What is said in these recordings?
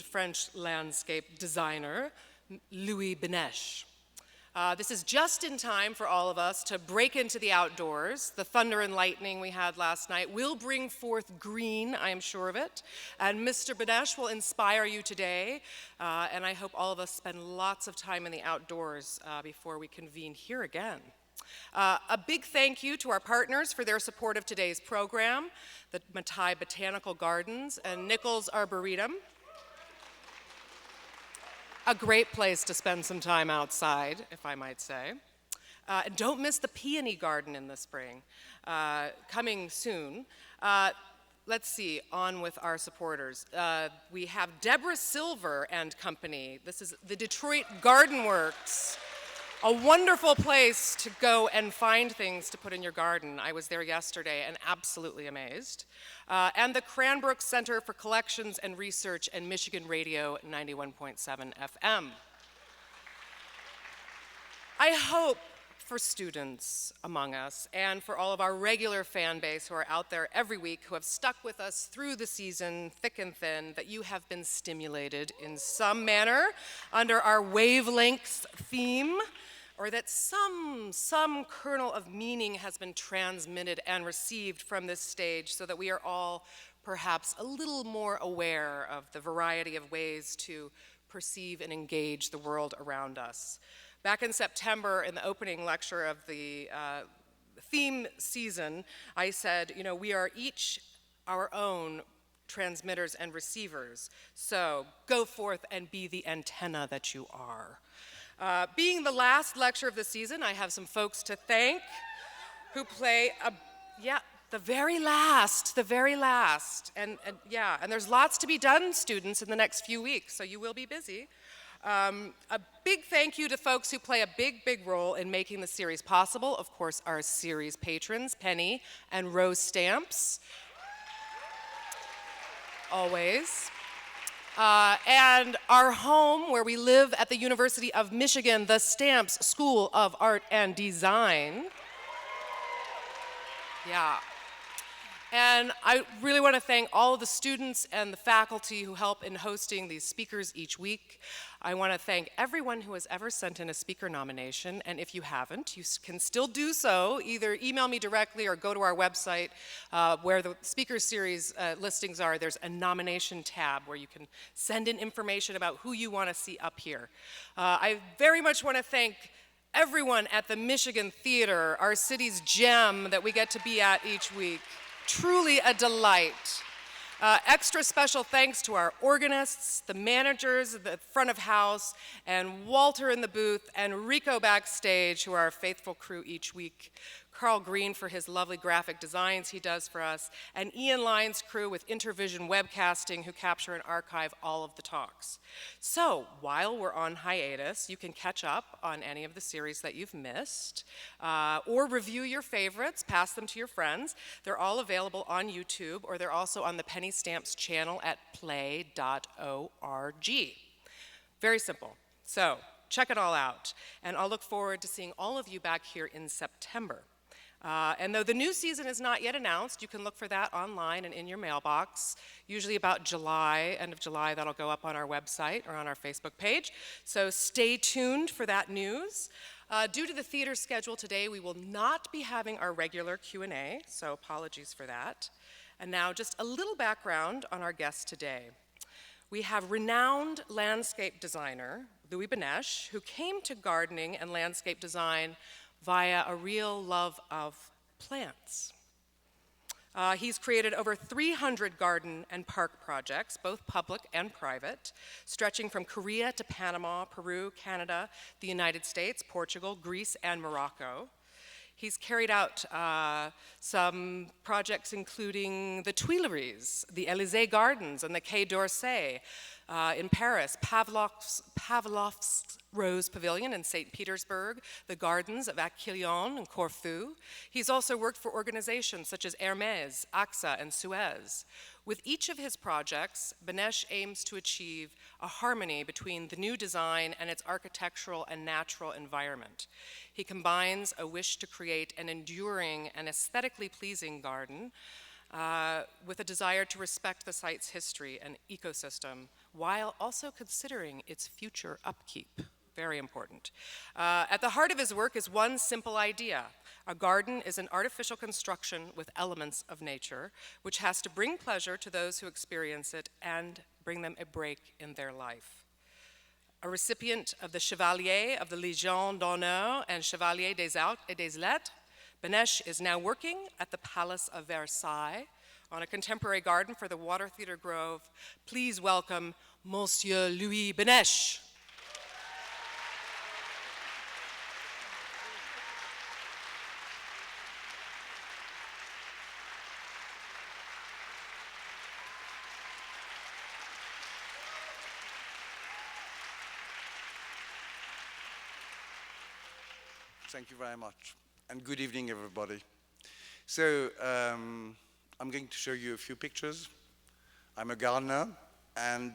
French landscape designer, Louis Benech. This is just in time for all of us to break into the outdoors. The thunder and lightning we had last night will bring forth green, I am sure of it. And Mr. Benech will inspire you today. And I hope all of us spend lots of time in the outdoors before we convene here again. A big thank you to our partners for their support of today's program, the Matai Botanical Gardens and Nichols Arboretum. A great place to spend some time outside, if I might say. And don't miss the Peony Garden in the spring, coming soon. Let's see, on with our supporters. We have Deborah Silver and Company. This is the Detroit Garden Works. A wonderful place to go and find things to put in your garden. I was there yesterday and absolutely amazed. And the Cranbrook Center for Collections and Research and Michigan Radio 91.7 FM. I hope for students among us and for all of our regular fan base who are out there every week who have stuck with us through the season, thick and thin, that you have been stimulated in some manner under our wavelengths theme, or that some kernel of meaning has been transmitted and received from this stage so that we are all perhaps a little more aware of the variety of ways to perceive and engage the world around us. Back in September, in the opening lecture of the theme season, I said, you know, we are each our own transmitters and receivers, so go forth and be the antenna that you are. Being the last lecture of the season, I have some folks to thank who play the very last. And there's lots to be done, students, in the next few weeks, so you will be busy. A big thank you to folks who play a big role in making the series possible. Of course, our series patrons, Penny and Rose Stamps. Always. And our home, where we live at the University of Michigan, the Stamps School of Art and Design. Yeah. And I really want to thank all of the students and the faculty who help in hosting these speakers each week. I want to thank everyone who has ever sent in a speaker nomination, and if you haven't, you can still do so. Either email me directly or go to our website where the speaker series listings are. There's a nomination tab where you can send in information about who you want to see up here. I very much want to thank everyone at the Michigan Theater, our city's gem that we get to be at each week. Truly a delight. Extra special thanks to our organists, the managers at the front of house, and Walter in the booth, and Rico backstage, who are our faithful crew each week. Carl Green for his lovely graphic designs he does for us, and Ian Lyons' crew with Intervision webcasting, who capture and archive all of the talks. So, while we're on hiatus, you can catch up on any of the series that you've missed, or review your favorites, pass them to your friends. They're all available on YouTube, or they're also on the Penny Stamps channel at play.org. Very simple. So, check it all out, and I'll look forward to seeing all of you back here in September. And though the new season is not yet announced, you can look for that online and in your mailbox. Usually about July, end of July, that'll go up on our website or on our Facebook page. So stay tuned for that news. Due to the theater schedule today, we will not be having our regular Q&A, so apologies for that. And now just a little background on our guest today. We have renowned landscape designer Louis Benech, who came to gardening and landscape design via a real love of plants. He's created over 300 garden and park projects, both public and private, stretching from Korea to Panama, Peru, Canada, the United States, Portugal, Greece, and Morocco. He's carried out some projects including the Tuileries, the Elysée Gardens, and the Quai d'Orsay in Paris, Pavlovsk Rose Pavilion in St. Petersburg, the gardens of Achilleion and Corfu. He's also worked for organizations such as Hermes, Axa and Suez. With each of his projects, Benech aims to achieve a harmony between the new design and its architectural and natural environment. He combines a wish to create an enduring and aesthetically pleasing garden with a desire to respect the site's history and ecosystem while also considering its future upkeep. Very important. At the heart of his work is one simple idea. A garden is an artificial construction with elements of nature, which has to bring pleasure to those who experience it and bring them a break in their life. A recipient of the Chevalier of the Légion d'honneur and Chevalier des Arts et des Lettres, Benech is now working at the Palace of Versailles on a contemporary garden for the Water Theatre Grove. Please welcome Monsieur Louis Benech. Thank you very much, and good evening, everybody. So, I'm going to show you a few pictures. I'm a gardener, and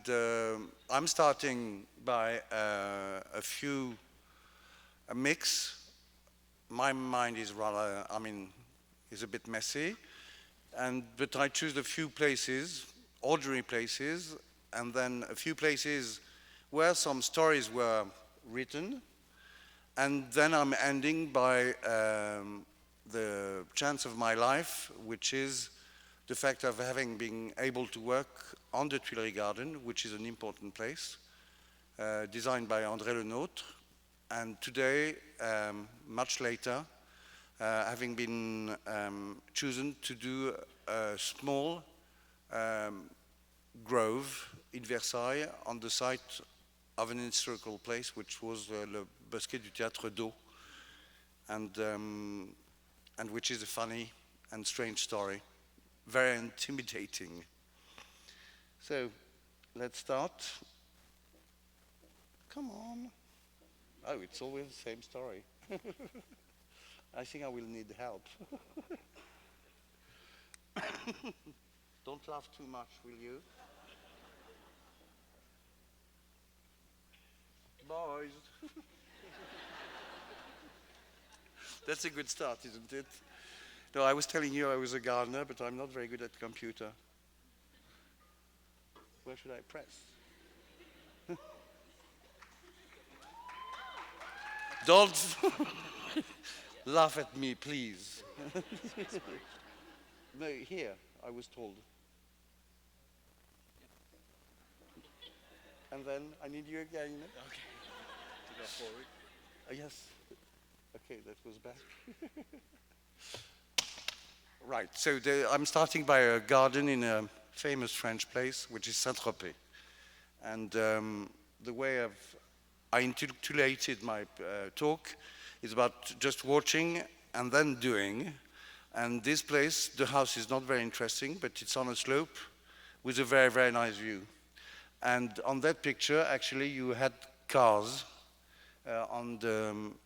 I'm starting by a mix. My mind is rather, is a bit messy, but I choose a few places, ordinary places, and then a few places where some stories were written. And then I'm ending by the chance of my life, which is the fact of having been able to work on the Tuileries Garden, which is an important place, designed by André Le Nôtre. And today, much later, having been chosen to do a small grove in Versailles on the site of an historical place, which was Le Bosquet du Théâtre d'Eau, and which is a funny and strange story, very intimidating. So, let's start. Come on. Oh, it's always the same story. I think I will need help. Don't laugh too much, will you? Boys. That's a good start, isn't it? No, I was telling you I was a gardener, but I'm not very good at computer. Where should I press? Don't laugh at me, please. No, here, I was told. And then I need you again. Okay. To go forward. Yes. Okay, that was back. Right, so I'm starting by a garden in a famous French place, which is Saint-Tropez. And the way I intitulated my talk is about just watching and then doing. And this place, the house is not very interesting, but it's on a slope with a very, very nice view. And on that picture, actually, you had cars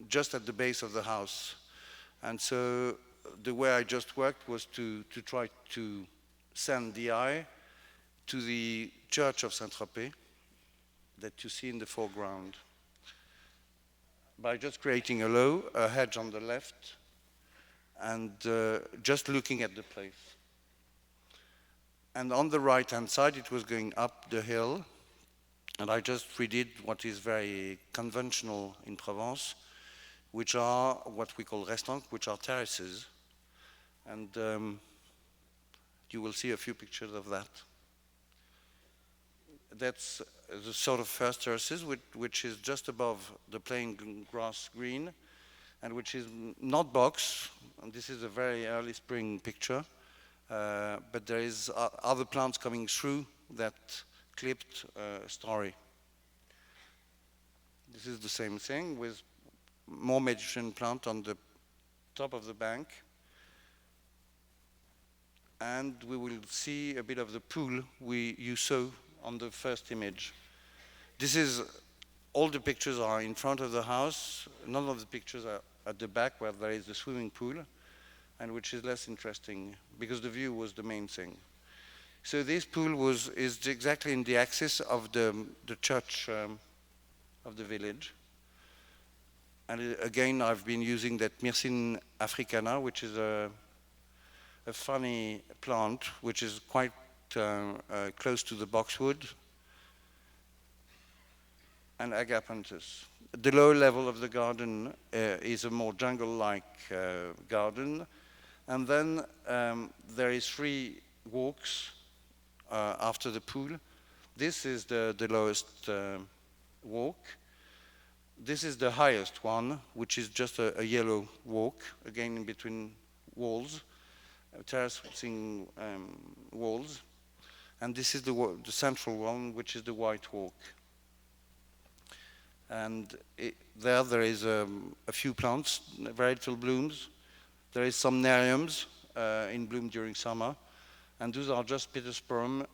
just at the base of the house. And so the way I just worked was to try to send the eye to the church of Saint-Tropez that you see in the foreground by just creating a hedge on the left and just looking at the place. And on the right-hand side, it was going up the hill, and I just redid what is very conventional in Provence, which are what we call restaurants, which are terraces. And you will see a few pictures of that. That's the sort of first terraces, which is just above the plain grass green, and which is not box. And this is a very early spring picture. But there is other plants coming through that clipped story. This is the same thing with more Mediterranean plant on the top of the bank. And we will see a bit of the pool you saw on the first image. All the pictures are in front of the house. None of the pictures are at the back where there is the swimming pool, and which is less interesting because the view was the main thing. So this pool is exactly in the axis of the church of the village. And again, I've been using that Myrcene africana, which is a a funny plant which is quite close to the boxwood, and agapanthus. The lower level of the garden is a more jungle-like garden, and then there is 3 walks after the pool. This is the lowest walk. This is the highest one, which is just a yellow walk, again in between walls, terracing walls. And this is the central one, which is the white walk. And there is a few plants, very little blooms. There is some neriums in bloom during summer. And those are just Petersburg,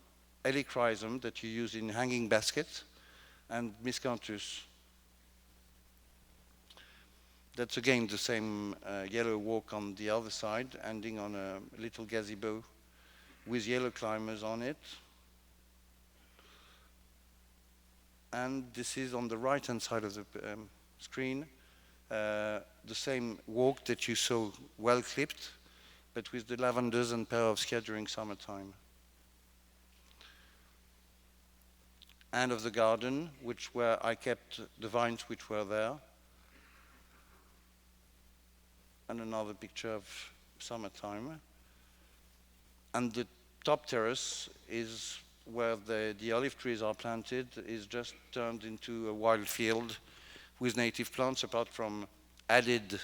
helichrysum that you use in hanging baskets, and miscanthus. That's again the same yellow walk on the other side, ending on a little gazebo with yellow climbers on it. And this is on the right-hand side of the screen, the same walk that you saw well clipped, but with the lavenders and Pavlovsk during summertime. And of the garden, where I kept the vines which were there. And another picture of summertime. And the top terrace is where the olive trees are planted, is just turned into a wild field with native plants, apart from added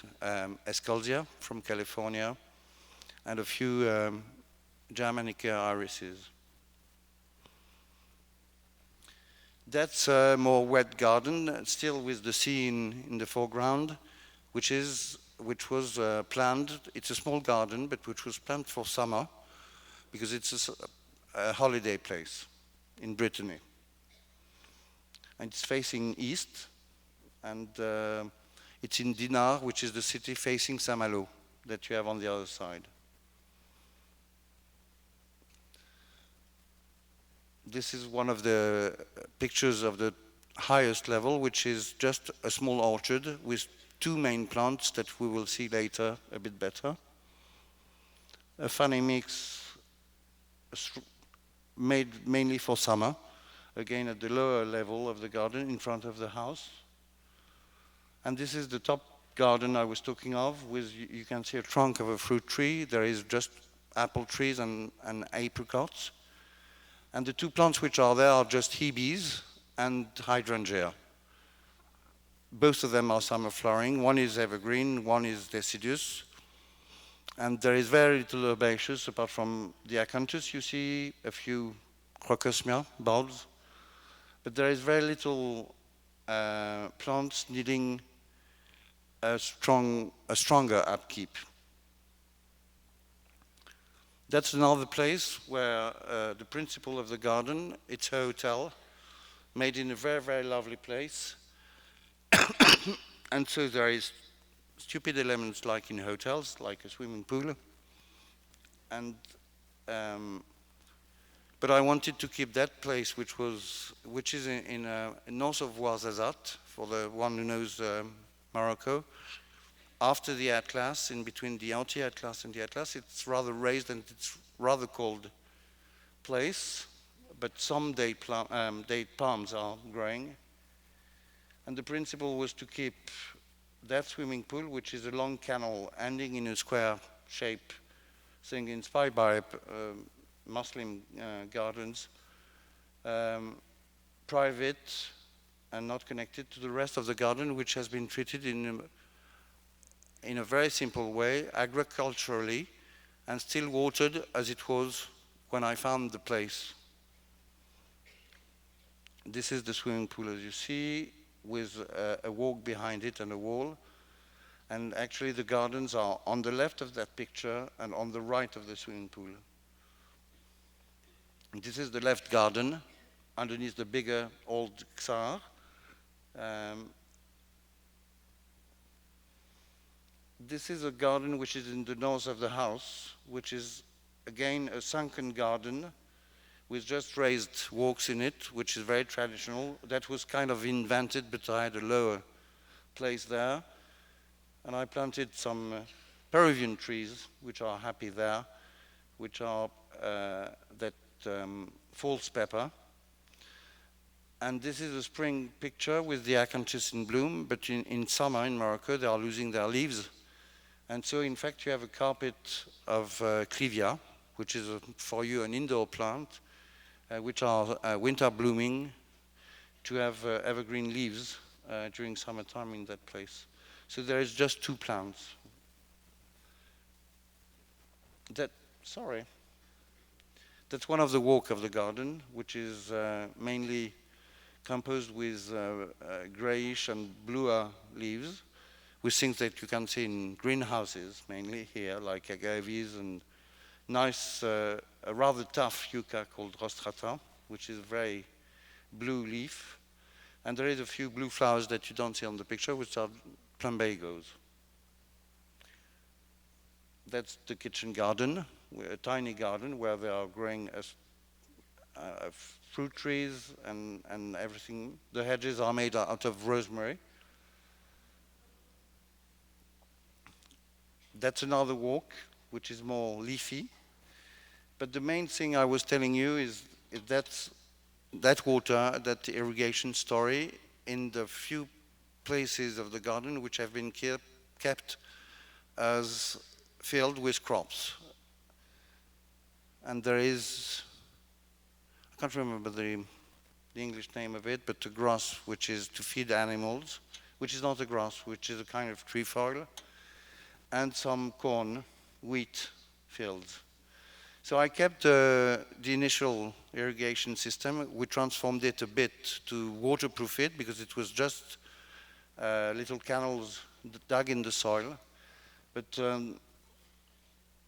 esculsia from California and a few Germanica irises. That's a more wet garden, still with the sea in the foreground, which was planned. It's a small garden, but which was planned for summer, because it's a holiday place in Brittany. And it's facing east, and it's in Dinard, which is the city facing Saint-Malo that you have on the other side. This is one of the pictures of the highest level, which is just a small orchard with 2 main plants that we will see later a bit better. A funny mix made mainly for summer, again at the lower level of the garden in front of the house. And this is the top garden I was talking of, with, you can see a trunk of a fruit tree. There is just apple trees and apricots. And the 2 plants which are there are just hebes and hydrangea. Both of them are summer flowering. One is evergreen, one is deciduous. And there is very little herbaceous, apart from the acanthus. You see a few crocosmia bulbs. But there is very little plants needing a stronger upkeep. That's another place where the principle of the garden, it's a hotel, made in a very, very lovely place. And so there is stupid elements like in hotels, like a swimming pool. And but I wanted to keep that place, which is in north of Ouarzazate, for the one who knows Morocco. After the Atlas, in between the anti-Atlas and the Atlas, it's rather raised and it's rather cold place, but some date palms are growing. And the principle was to keep that swimming pool, which is a long canal ending in a square shape, thing inspired by Muslim gardens, private and not connected to the rest of the garden, which has been treated in a very simple way, agriculturally, and still watered as it was when I found the place. This is the swimming pool, as you see, with a walk behind it and a wall. And actually the gardens are on the left of that picture and on the right of the swimming pool. And this is the left garden, underneath the bigger old Czar. This is a garden which is in the north of the house, which is again a sunken garden with just raised walks in it, which is very traditional. That was kind of invented, but I had a lower place there. And I planted some Peruvian trees, which are happy there. which are that false pepper. And this is a spring picture with the acanthus in bloom, but in summer in Morocco they are losing their leaves. And so in fact you have a carpet of clivia, which is for you an indoor plant, which are winter blooming, to have evergreen leaves during summertime in that place. So there is just 2 plants. That's one of the walk of the garden, which is mainly composed with grayish and bluer leaves, with things that you can see in greenhouses, mainly here, like agaves and nice, a rather tough yucca called rostrata, which is very blue leaf. And there is a few blue flowers that you don't see on the picture, which are plumbagos. That's the kitchen garden, a tiny garden where they are growing fruit trees and everything. The hedges are made out of rosemary. That's another walk, which is more leafy. But the main thing I was telling you is that water, that irrigation story in the few places of the garden which have been kept as filled with crops. And there is, I can't remember the English name of it, but the grass which is to feed animals, which is not a grass, which is a kind of trefoil, and some corn, wheat fields. So I kept the initial irrigation system. We transformed it a bit to waterproof it because it was just little canals dug in the soil. But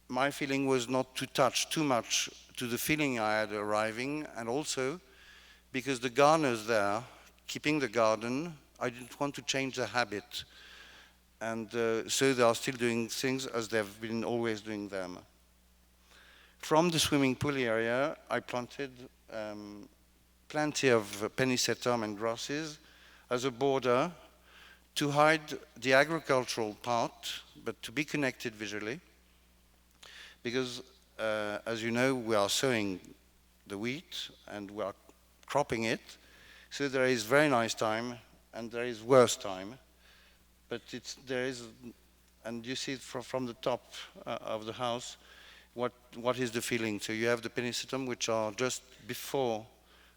my feeling was not to touch too much to the feeling I had arriving, and also because the gardeners there, keeping the garden, I didn't want to change the habit. And so they are still doing things as they've been always doing them. From the swimming pool area, I planted plenty of pennisetum and grasses as a border to hide the agricultural part, but to be connected visually. Because, as you know, we are sowing the wheat and we are cropping it. So there is very nice time and there is worse time. But there is, and you see it from the top of the house, what is the feeling. So you have the pennisetum, which are just before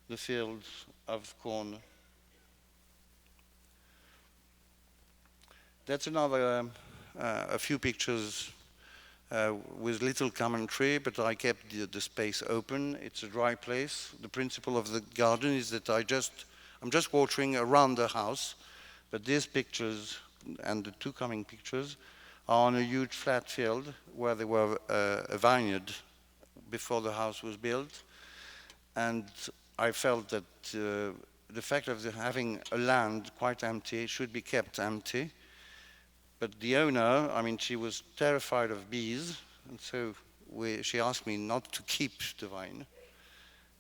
the fields of corn. That's another, a few pictures with little commentary, but I kept the space open. It's a dry place. The principle of the garden is that I'm just watering around the house, but these pictures and the 2 coming pictures are on a huge flat field where there were a vineyard before the house was built. And I felt that the fact of having a land quite empty should be kept empty. But the owner, I mean, she was terrified of bees, and so she asked me not to keep the vine.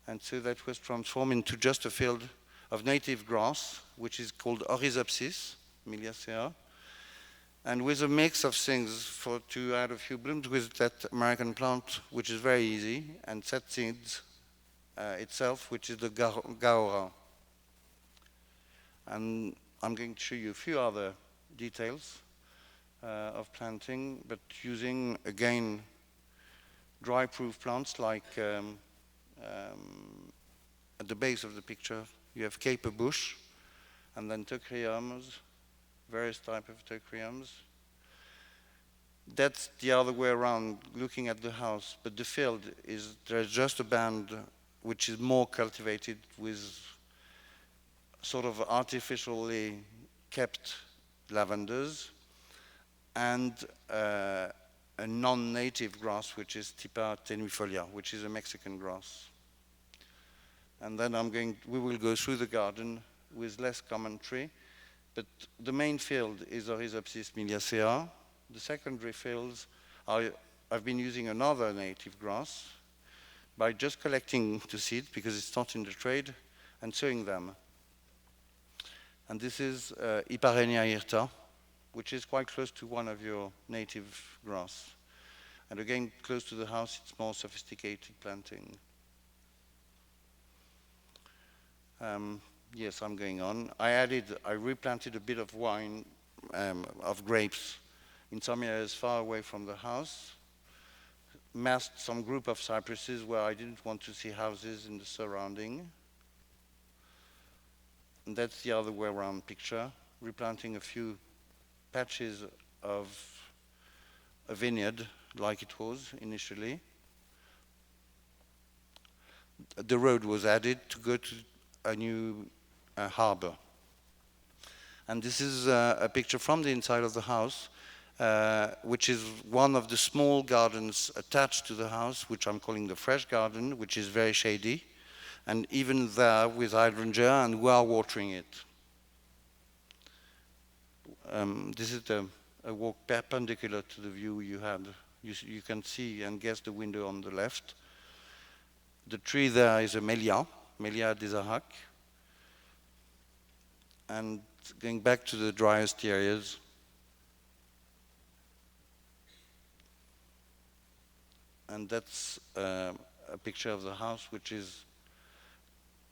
And so that was transformed into just a field of native grass, which is called Oryzopsis miliacea, and with a mix of things to add a few blooms with that American plant, which is very easy, and set seeds itself, which is the gaora. And I'm going to show you a few other details of planting, but using, again, dry-proof plants like at the base of the picture, you have caper bush, and then teucriums, various types of teucriums. That's the other way around, looking at the house, but the field is, there's just a band which is more cultivated with sort of artificially kept lavenders, and a non-native grass, which is Tipa tenuifolia, which is a Mexican grass. And then we will go through the garden with less commentary, but the main field is Oryzopsis miliacea. The secondary fields I've been using another native grass by just collecting the seeds, because it's not in the trade, and sowing them. And this is Iparenia hirta, which is quite close to one of your native grass. And again, close to the house, it's more sophisticated planting. Yes, I'm going on. I replanted a bit of wine, of grapes, in some areas far away from the house. Masked some group of cypresses where I didn't want to see houses in the surrounding. And that's the other way around picture, replanting a few patches of a vineyard like it was initially. The road was added to go to a new harbor. And this is a picture from the inside of the house, which is one of the small gardens attached to the house, which I'm calling the fresh garden, which is very shady. And even there with hydrangea, and we are watering it. This is a walk perpendicular to the view you had. You can see and guess the window on the left. The tree there is a Melia des Aracs. And going back to the driest areas, and that's a picture of the house, which is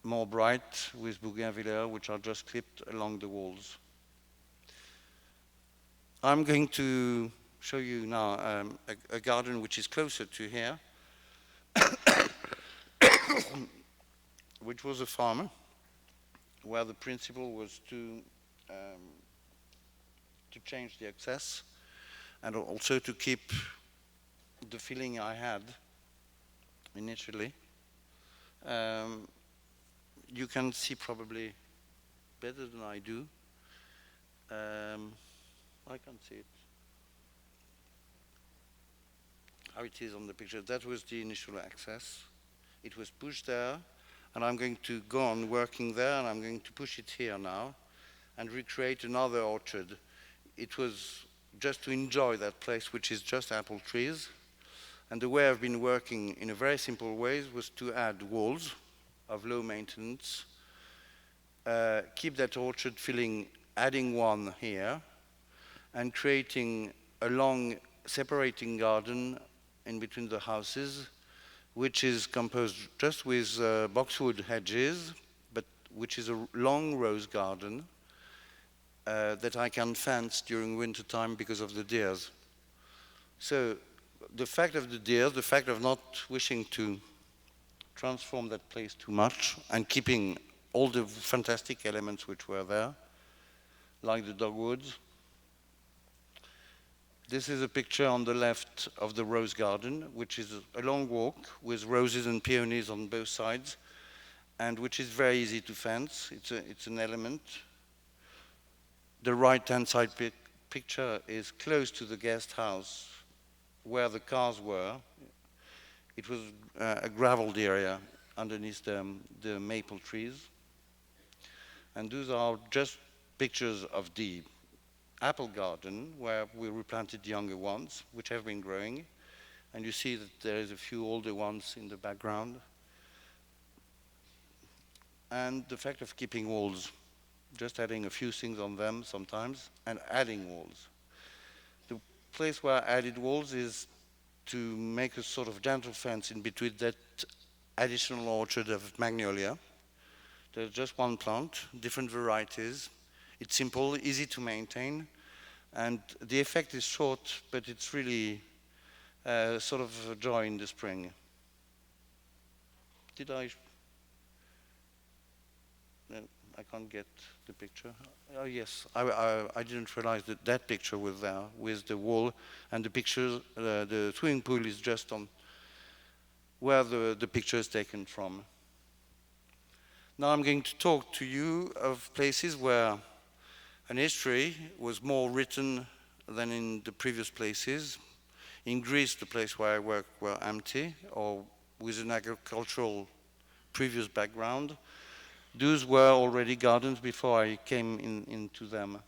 more bright with bougainvillea, which are just clipped along the walls. I'm going to show you now a garden which is closer to here, which was a farm, where the principle was to change the access and also to keep the feeling I had initially. You can see probably better than I do. I can't see it. How it is on the picture. That was the initial access. It was pushed there, and I'm going to go on working there, and I'm going to push it here now and recreate another orchard. It was just to enjoy that place, which is just apple trees. And the way I've been working in a very simple way was to add walls of low maintenance, keep that orchard feeling, adding one here, and creating a long separating garden in between the houses, which is composed just with boxwood hedges, but which is a long rose garden that I can fence during winter time because of the deers. So the fact of the deer, the fact of not wishing to transform that place too much and keeping all the fantastic elements which were there, like the dogwoods. This is a picture on the left of the rose garden, which is a long walk with roses and peonies on both sides, and which is very easy to fence. It's an element. The right-hand side picture is close to the guest house where the cars were. It was a graveled area underneath the maple trees. And those are just pictures of the apple garden where we replanted the younger ones, which have been growing. And you see that there is a few older ones in the background. And the fact of keeping walls, just adding a few things on them sometimes, and adding walls. The place where I added walls is to make a sort of gentle fence in between that additional orchard of magnolia. There's just one plant, different varieties. It's simple, easy to maintain, and the effect is short, but it's really sort of a joy in the spring. Did I? I can't get the picture. Oh yes, I didn't realize that that picture was there with the wall, and the picture, the swimming pool is just on where the picture is taken from. Now I'm going to talk to you of places where an history was more written than in the previous places. In Greece, the place where I work were empty or with an agricultural previous background. Those were already gardens before I came into them.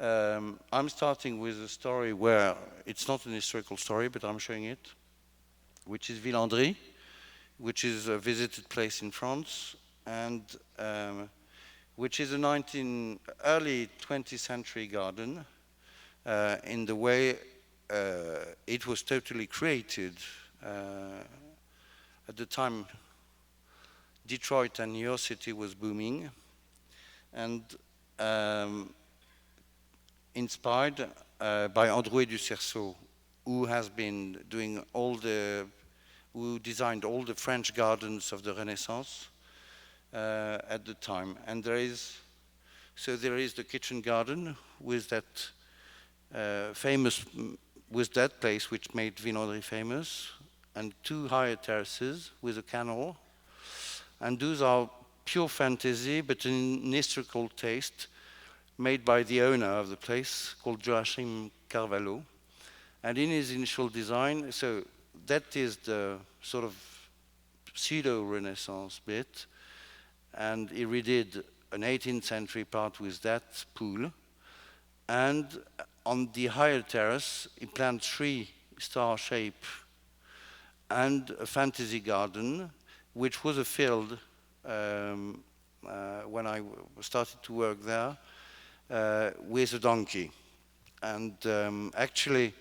I'm starting with a story where it's not an historical story, but I'm showing it, which is Villandry, which is a visited place in France, and which is a early 20th century garden in the way it was totally created. At the time, Detroit and New York City was booming, and inspired by Androuet du Cerceau, who has been doing who designed all the French gardens of the Renaissance at the time. And there is the kitchen garden with that with that place which made Villandry famous, and 2 higher terraces with a canal. And those are pure fantasy, but an historical taste made by the owner of the place, called Joachim Carvalho. And in his initial design, so that is the sort of pseudo-Renaissance bit, and he redid an 18th century part with that pool. And on the higher terrace, he planned 3 star shape and a fantasy garden, which was a field when I started to work there, with a donkey. And actually,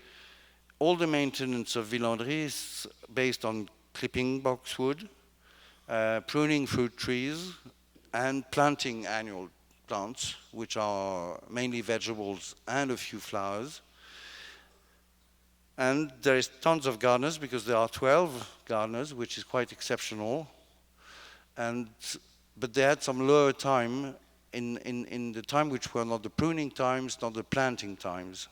all the maintenance of Villandry is based on clipping boxwood, pruning fruit trees, and planting annual plants, which are mainly vegetables and a few flowers. And there is tons of gardeners, because there are 12 gardeners, which is quite exceptional. But they had some lower time in the time which were not the pruning times, not the planting times,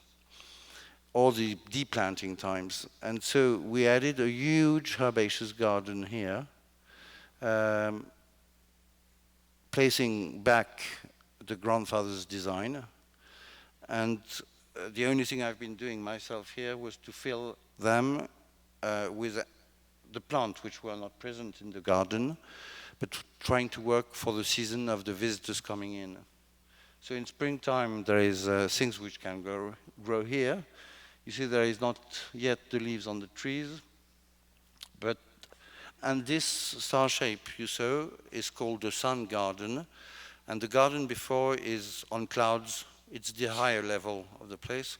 or the deplanting times. And so we added a huge herbaceous garden here, placing back the grandfather's design. And the only thing I've been doing myself here was to fill them with the plants which were not present in the garden, but trying to work for the season of the visitors coming in. So in springtime, there is things which can grow here. You see there is not yet the leaves on the trees, and this star shape you saw is called the sun garden, and the garden before is on clouds. It's the higher level of the place,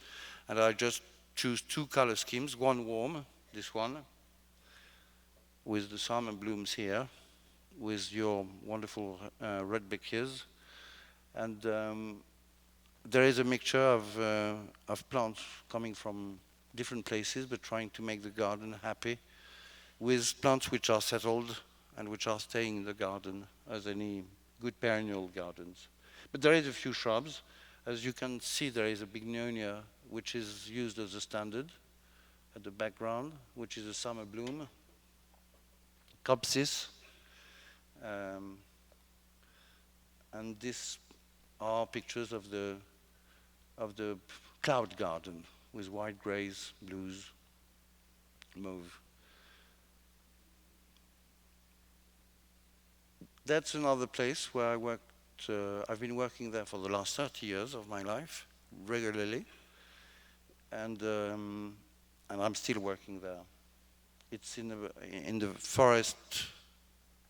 and I just choose 2 color schemes, one warm, this one, with the summer blooms here, with your wonderful red bechias, and there is a mixture of plants coming from different places, but trying to make the garden happy, with plants which are settled and which are staying in the garden, as any good perennial gardens. But there is a few shrubs. As you can see, there is a bignonia, which is used as a standard at the background, which is a summer bloom, Copsis. And these are pictures of the cloud garden with white, grays, blues, mauve. That's another place where I worked. I've been working there for the last 30 years of my life, regularly, and I'm still working there. It's in the forest,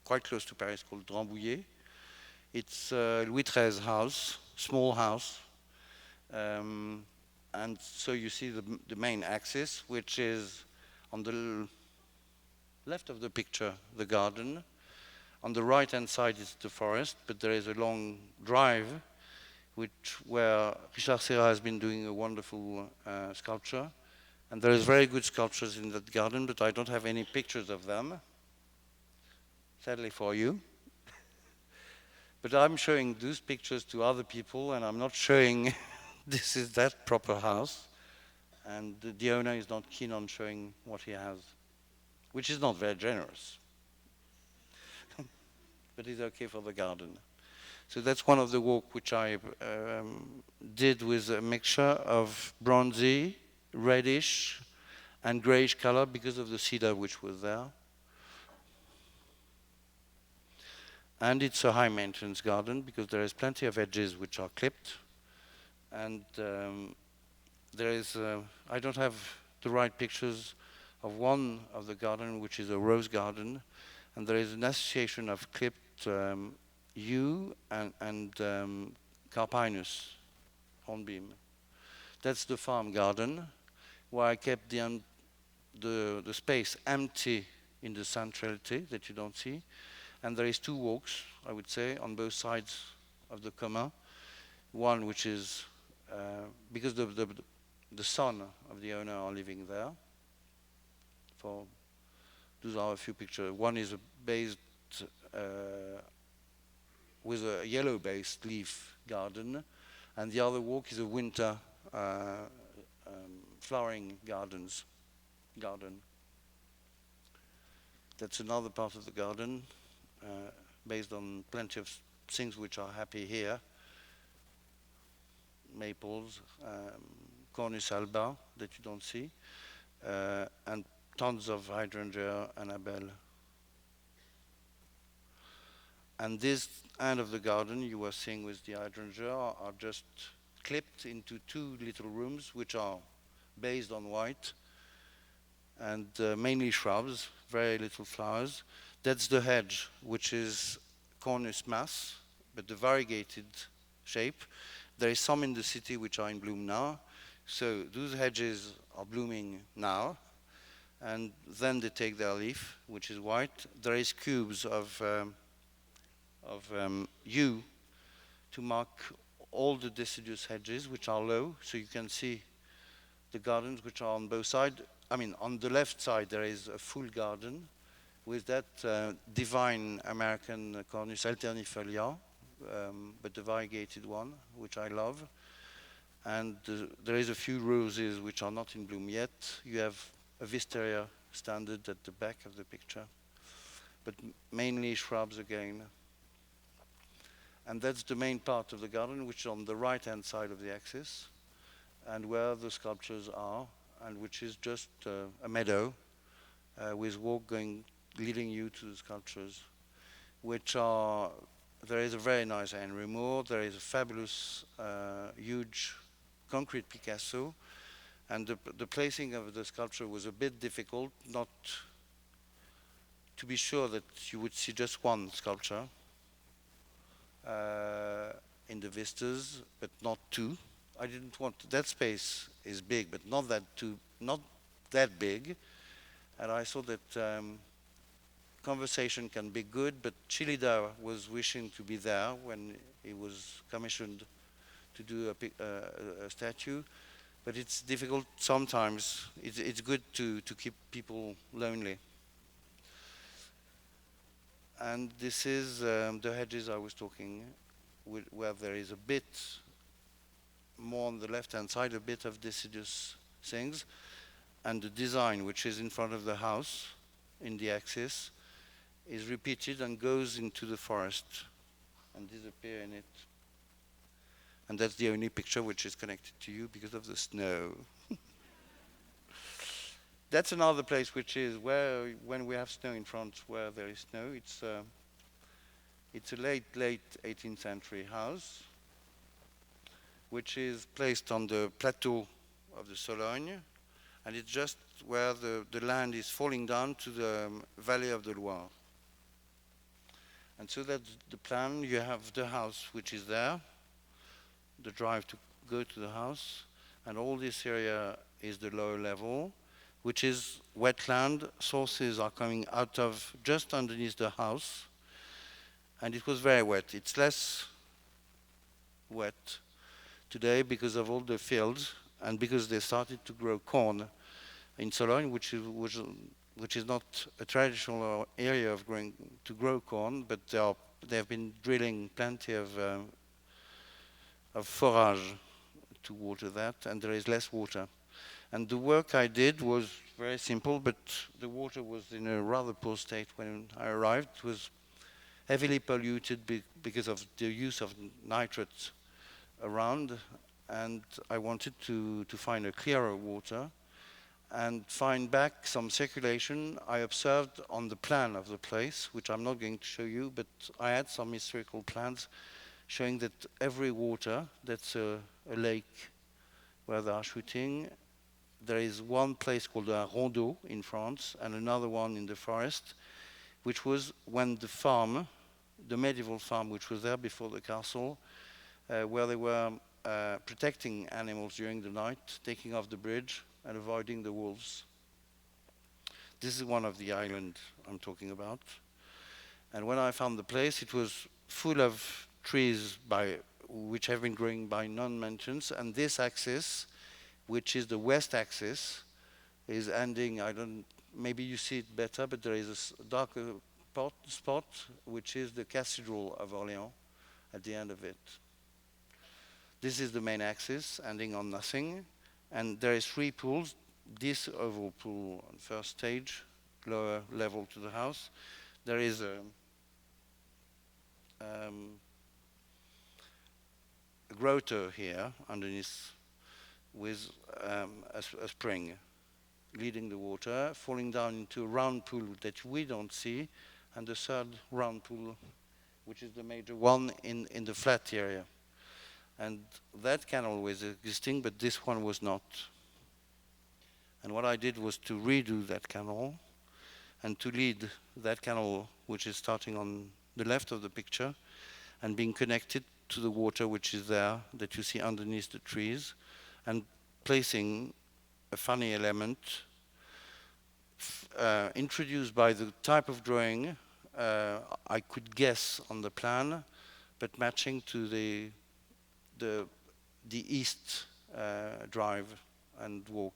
quite close to Paris, called Rambouillet. It's Louis XIII house, small house, and so you see the main axis, which is on the left of the picture, the garden. On the right-hand side is the forest, but there is a long drive where Richard Serra has been doing a wonderful sculpture. And there is very good sculptures in that garden, but I don't have any pictures of them, sadly for you. But I'm showing those pictures to other people, and I'm not showing this is that proper house. And the owner is not keen on showing what he has, which is not very generous. But it's okay for the garden. So that's one of the work which I did with a mixture of bronzy, reddish, and grayish color because of the cedar which was there. And it's a high maintenance garden because there is plenty of edges which are clipped. And there is, I don't have the right pictures of one of the garden, which is a rose garden. And there is an association of clipped yew and Carpinus hornbeam. That's the farm garden, where I kept the space empty in the centrality that you don't see. And there is two walks, I would say, on both sides of the commun. One which is, because the son of the owner are living there. Those are a few pictures. One is based with a yellow-based leaf garden, and the other walk is a winter flowering garden. That's another part of the garden, based on plenty of things which are happy here. Maples, Cornus alba that you don't see, and tons of hydrangea and abel. And this end of the garden you were seeing with the hydrangea are just clipped into two little rooms which are based on white and mainly shrubs, very little flowers. That's the hedge, which is Cornus mass, but the variegated shape. There is some in the city which are in bloom now. So those hedges are blooming now, and then they take their leaf, which is white. There is cubes of yew to mark all the deciduous hedges, which are low, so you can see the gardens which are on both sides. I mean, on the left side there is a full garden with that divine American Cornus alternifolia, but the variegated one, which I love. And there is a few roses which are not in bloom yet. You have a wisteria standard at the back of the picture, but mainly shrubs again. And that's the main part of the garden, which is on the right-hand side of the axis, and where the sculptures are, and which is just a meadow with walk leading you to the sculptures, which are, there is a very nice Henry Moore, there is a fabulous, huge concrete Picasso, and the placing of the sculpture was a bit difficult, not to be sure that you would see just one sculpture in the vistas, but not two. I didn't want that space is big, but not that big, and I saw that conversation can be good, but Chilida was wishing to be there when he was commissioned to do a statue, but it's difficult sometimes. It's good to keep people lonely. And this is the hedges I was talking, where there is a bit more on the left-hand side, a bit of deciduous things, and the design, which is in front of the house, in the axis, is repeated and goes into the forest and disappear in it. And that's the only picture which is connected to you because of the snow. That's another place which is where, when we have snow in France, where there is snow, it's a late 18th century house, which is placed on the plateau of the Sologne, and it's just where the land is falling down to the valley of the Loire. And so that's the plan. You have the house which is there, the drive to go to the house, and all this area is the lower level, which is wetland. Sources are coming out of just underneath the house, and it was very wet. It's less wet today because of all the fields and because they started to grow corn in Sologne, which is not a traditional area of to grow corn, but they have been drilling plenty of forage to water that, and there is less water. And the work I did was very simple, but the water was in a rather poor state when I arrived. It was heavily polluted because of the use of nitrates around, and I wanted to find a clearer water and find back some circulation. I observed on the plan of the place, which I'm not going to show you, but I had some historical plans showing that every water, that's a lake where they are shooting. There is one place called a rondeau in France and another one in the forest, which was when the farm, the medieval farm which was there before the castle, where they were protecting animals during the night, taking off the bridge and avoiding the wolves. This is one of the islands I'm talking about. And when I found the place, it was full of trees which have been growing by non-maintenance, and this axis, which is the west axis, is ending, maybe you see it better, but there is a darker spot, which is the Cathedral of Orléans at the end of it. This is the main axis, ending on nothing, and there is 3 pools. This oval pool on first stage, lower level to the house. There is a grotto here underneath with a spring leading the water, falling down into a round pool that we don't see, and the third round pool, which is the major one in the flat area. And that canal was existing, but this one was not. And what I did was to redo that canal and to lead that canal, which is starting on the left of the picture, and being connected to the water which is there, that you see underneath the trees, and placing a funny element introduced by the type of drawing I could guess on the plan, but matching to the east drive and walk.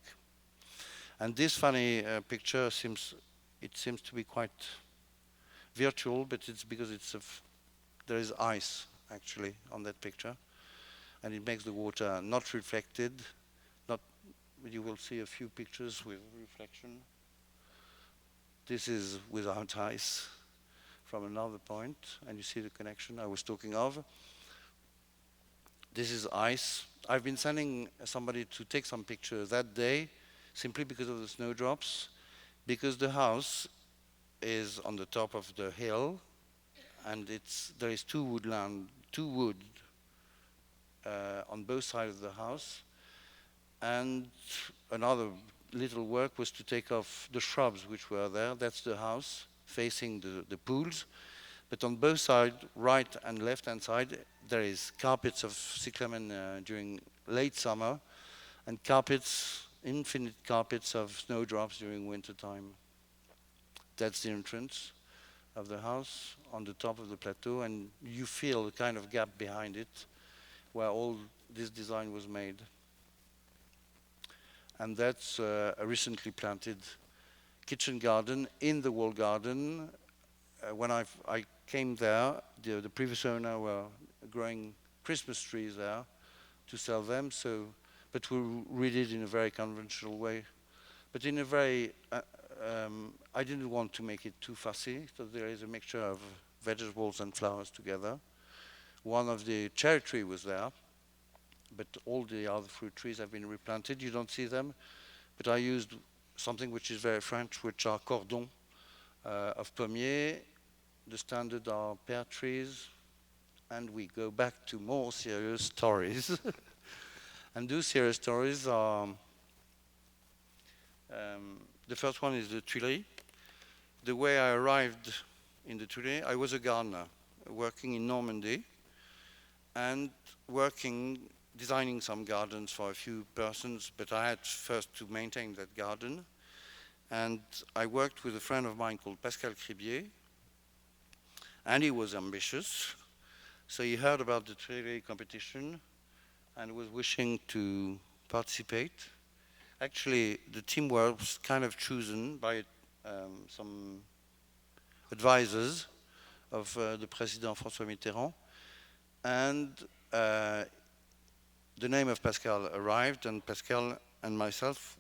And this funny picture seems to be quite virtual, but it's because there is ice actually on that picture, and it makes the water not reflected. You will see a few pictures with reflection. This is without ice from another point, and you see the connection I was talking of. This is ice. I've been sending somebody to take some pictures that day, simply because of the snowdrops, because the house is on the top of the hill, and there is two wood on both sides of the house. And another little work was to take off the shrubs which were there. That's the house facing the pools. But on both sides, right and left-hand side, there is carpets of cyclamen during late summer, and infinite carpets of snowdrops during winter time. That's the entrance of the house on the top of the plateau, and you feel a kind of gap behind it where all this design was made. And that's a recently planted kitchen garden in the wall garden. When I came there, the previous owner were growing Christmas trees there to sell them. But we read it in a very conventional way. But in a very, I didn't want to make it too fussy, so there is a mixture of vegetables and flowers together. One of the cherry tree was there, but all the other fruit trees have been replanted. You don't see them, but I used something which is very French, which are cordons of pommier. The standard are pear trees, and we go back to more serious stories. And those serious stories are, the first one is the Tuileries. The way I arrived in the Tuileries, I was a gardener working in Normandy and designing some gardens for a few persons, but I had first to maintain that garden. And I worked with a friend of mine called Pascal Cribier, and he was ambitious. So he heard about the Tuileries competition and was wishing to participate. Actually, the team was kind of chosen by some advisors of the President François Mitterrand. And the name of Pascal arrived, and Pascal and myself,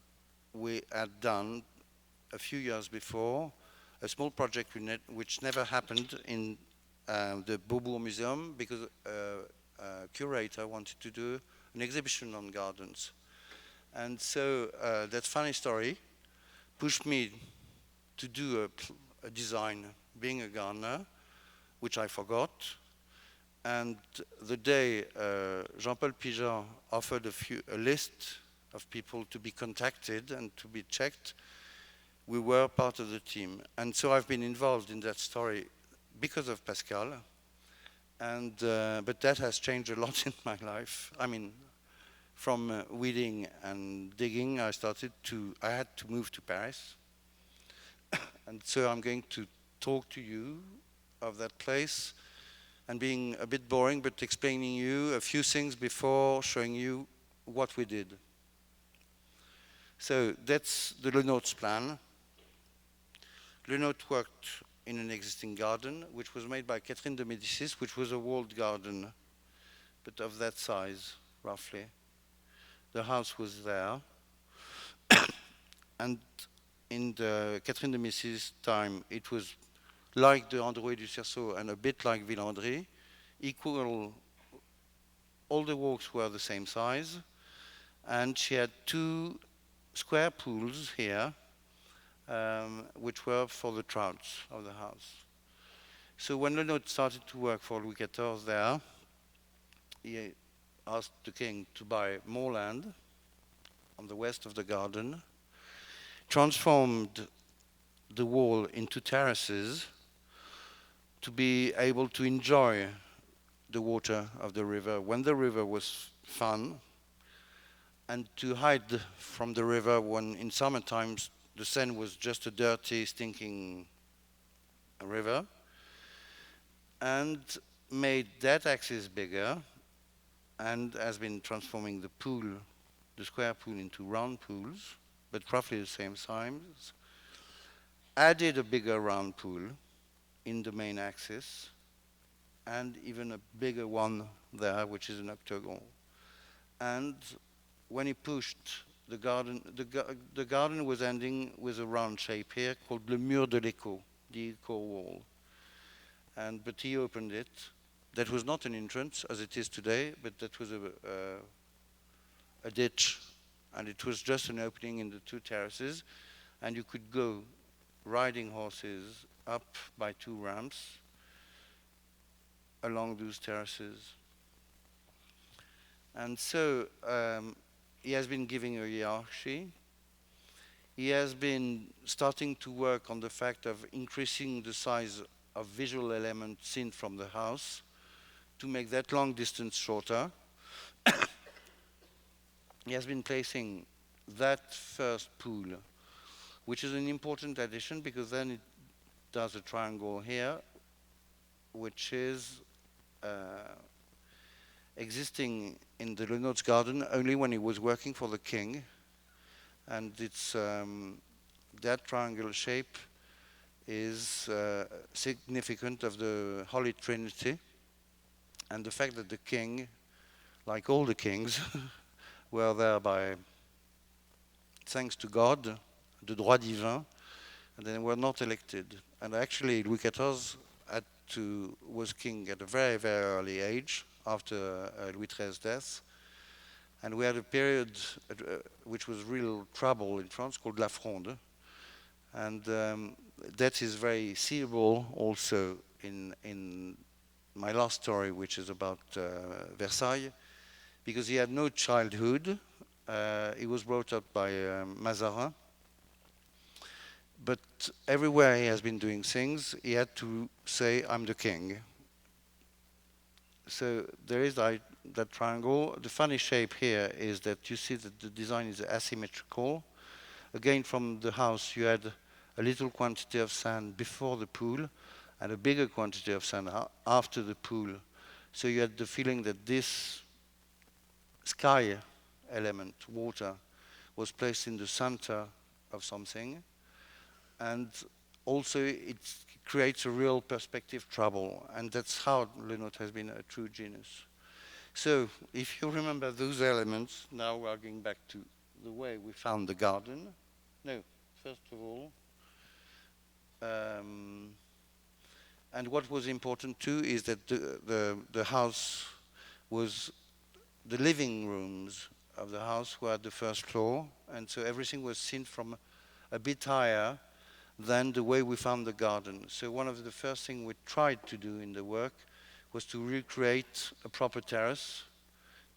we had done a few years before a small project which never happened in the Beaubourg Museum, because a curator wanted to do an exhibition on gardens. And so that funny story pushed me to do a design, being a gardener, which I forgot. And the day Jean-Paul Pigeon offered a list of people to be contacted and to be checked, we were part of the team. And so I've been involved in that story because of Pascal. And but that has changed a lot in my life. I mean, from weeding and digging, I had to move to Paris. And so I'm going to talk to you of that place and being a bit boring, but explaining you a few things before showing you what we did. So that's the Lenôtre plan. Lenôtre worked in an existing garden, which was made by Catherine de Médicis, which was a walled garden, but of that size, roughly. The house was there. And in the Catherine de Médicis time, it was like the Androuet du Cerceau and a bit like Villandry. Equal, all the walks were the same size. And she had 2 square pools here, which were for the trouts of the house. So when Lenôtre started to work for Louis XIV there, he asked the king to buy more land on the west of the garden, transformed the wall into terraces to be able to enjoy the water of the river when the river was fun, and to hide from the river when in summer times the Seine was just a dirty, stinking river, and made that axis bigger and has been transforming the pool, the square pool, into round pools, but roughly the same size, added a bigger round pool in the main axis, and even a bigger one there, which is an octagon. And when he pushed the garden, the garden was ending with a round shape here called le mur de l'écho, the echo wall. But he opened it. That was not an entrance, as it is today, but that was a ditch. And it was just an opening in the 2 terraces. And you could go riding horses up by 2 ramps along those terraces. And so he has been giving a hierarchy. He has been starting to work on the fact of increasing the size of visual elements seen from the house to make that long distance shorter. He has been placing that first pool, which is an important addition because then it does a triangle here, which is existing in the Lenôtre's garden only when he was working for the king. And it's that triangular shape is significant of the Holy Trinity and the fact that the king, like all the kings, were there by thanks to God, the droit divin, and they were not elected. And actually, Louis XIV was king at a very, very early age after Louis XIII's death. And we had a period which was real trouble in France called La Fronde. And that is very seeable also in my last story, which is about Versailles, because he had no childhood. He was brought up by Mazarin. But everywhere he has been doing things, he had to say, I'm the king. So there is that triangle. The funny shape here is that you see that the design is asymmetrical. Again, from the house, you had a little quantity of sand before the pool and a bigger quantity of sand after the pool. So you had the feeling that this sky element, water, was placed in the center of something. And also it creates a real perspective trouble. And that's how Lenôtre has been a true genius. So if you remember those elements, now we are going back to the way we found the garden. No, first of all, and what was important too is that the house was, the living rooms of the house were at the first floor, and so everything was seen from a bit higher than the way we found the garden. So one of the first things we tried to do in the work was to recreate a proper terrace,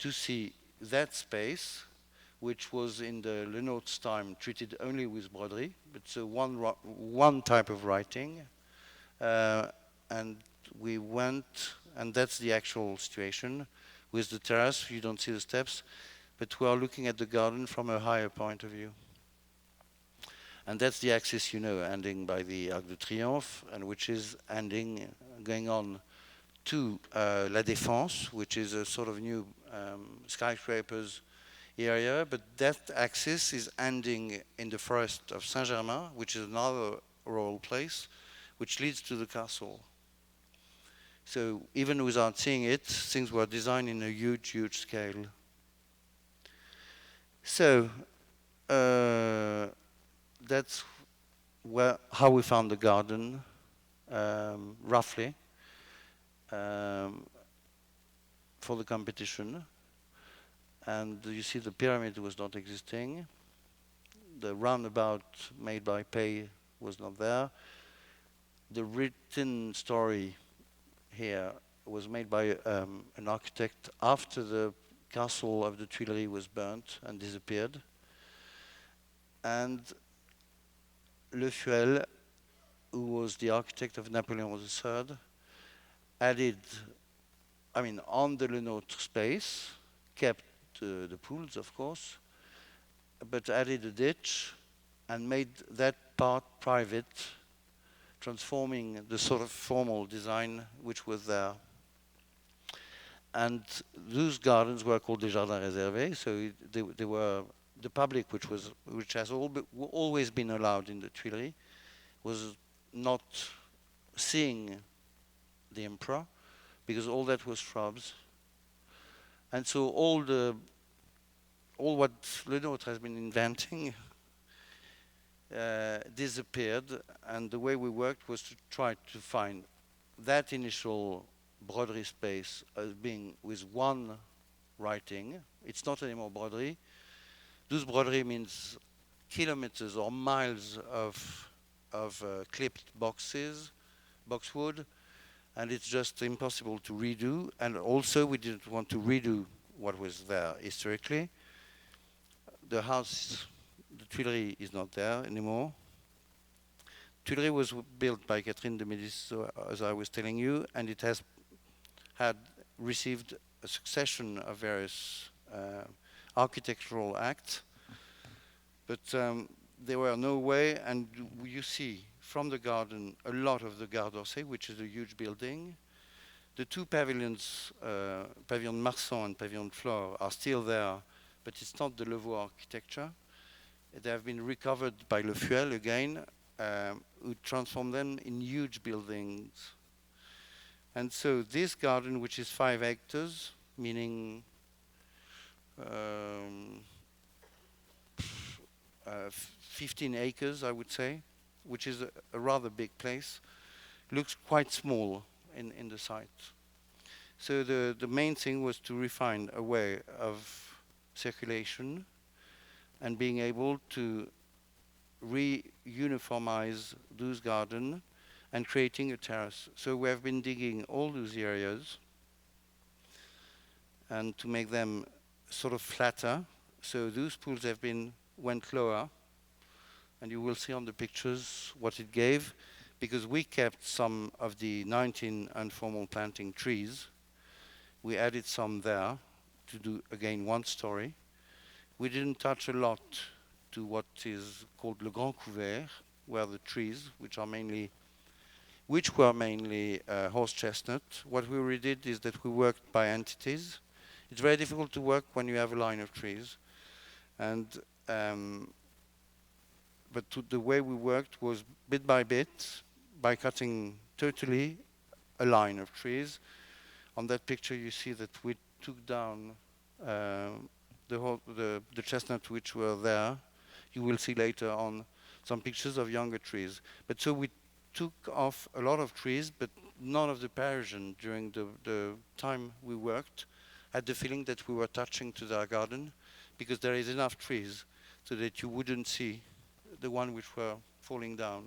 to see that space, which was in the Lenôtre's time treated only with broderie, but so one type of writing. And we went, and that's the actual situation with the terrace. You don't see the steps. but we are looking at the garden from a higher point of view. And that's the axis, you know, ending by the Arc de Triomphe, and which is ending, going on to La Défense, which is a sort of new skyscrapers area, but that axis is ending in the forest of Saint-Germain, which is another royal place, which leads to the castle. So even without seeing it, things were designed in a huge, huge scale. So that's how we found the garden, roughly, for the competition. And you see the pyramid was not existing. The roundabout made by Pei was not there. The written story here was made by an architect after the castle of the Tuileries was burnt and disappeared. And Le Fuel, who was the architect of Napoleon III, added, I mean, on the Le Nôtre space, kept the pools, of course, but added a ditch and made that part private, transforming the sort of formal design which was there. And those gardens were called des jardins réservés, so they were the public, which has always been allowed in the Tuileries, was not seeing the emperor because all that was shrubs. And so all what Le Nôtre has been inventing disappeared, and the way we worked was to try to find that initial broderie space as being with one writing. It's not anymore broderie. Those broderie means kilometers or miles of clipped boxwood, and it's just impossible to redo. And also we didn't want to redo what was there historically. The house, the Tuileries, is not there anymore. Tuileries was built by Catherine de Médicis, as I was telling you, and it had received a succession of various architectural acts, but there were no way, and you see from the garden a lot of the Gare d'Orsay, which is a huge building. The two pavilions, Pavillon Marsan and Pavillon Flore, are still there, but it's not the Levaux architecture. They have been recovered by Le Fuel again, who transformed them in huge buildings. And so this garden, which is 5 hectares, meaning 15 acres, I would say, which is a rather big place, looks quite small in the site. So the main thing was to refine a way of circulation and being able to re-uniformize those gardens and creating a terrace. So we have been digging all those areas and to make them sort of flatter. So those pools went lower, and you will see on the pictures what it gave, because we kept some of the 19 informal planting trees. We added some there to do, again, one story. We didn't touch a lot to what is called le grand couvert, where the trees, which were mainly horse chestnut. What we redid is that we worked by entities. It's very difficult to work when you have a line of trees, and but the way we worked was bit by bit, by cutting totally a line of trees. On that picture, you see that we took down the chestnut which were there. You will see later on some pictures of younger trees. But so we took off a lot of trees, but none of the Parisians during the time we worked had the feeling that we were touching to their garden, because there is enough trees so that you wouldn't see the one which were falling down.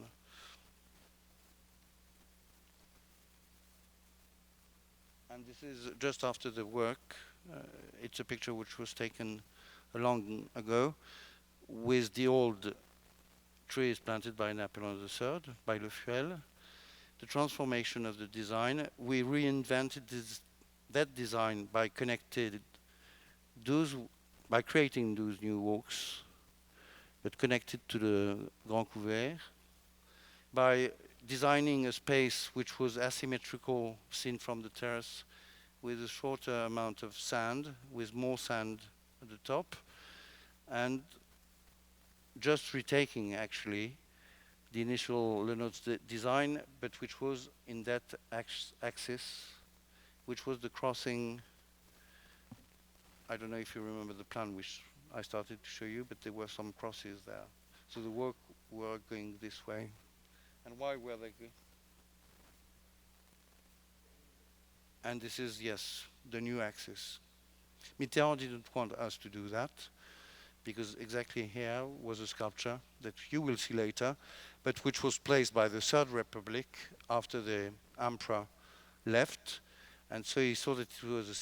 And this is just after the work. It's a picture which was taken long ago with the old trees planted by Napoleon III, by Le Fuel. The transformation of the design, we reinvented that design by connecting those by creating those new walks, but connected to the Grand Couvert, by designing a space which was asymmetrical seen from the terrace, with a shorter amount of sand, with more sand at the top, and just retaking actually the initial Lenoir's design, but which was in that axis, which was the crossing. I don't know if you remember the plan which I started to show you, but there were some crosses there. So the work were going this way. And why were they good? And this is, yes, the new axis. Mitterrand didn't want us to do that, because exactly here was a sculpture that you will see later, but which was placed by the Third Republic after the emperor left. And so he saw that it was a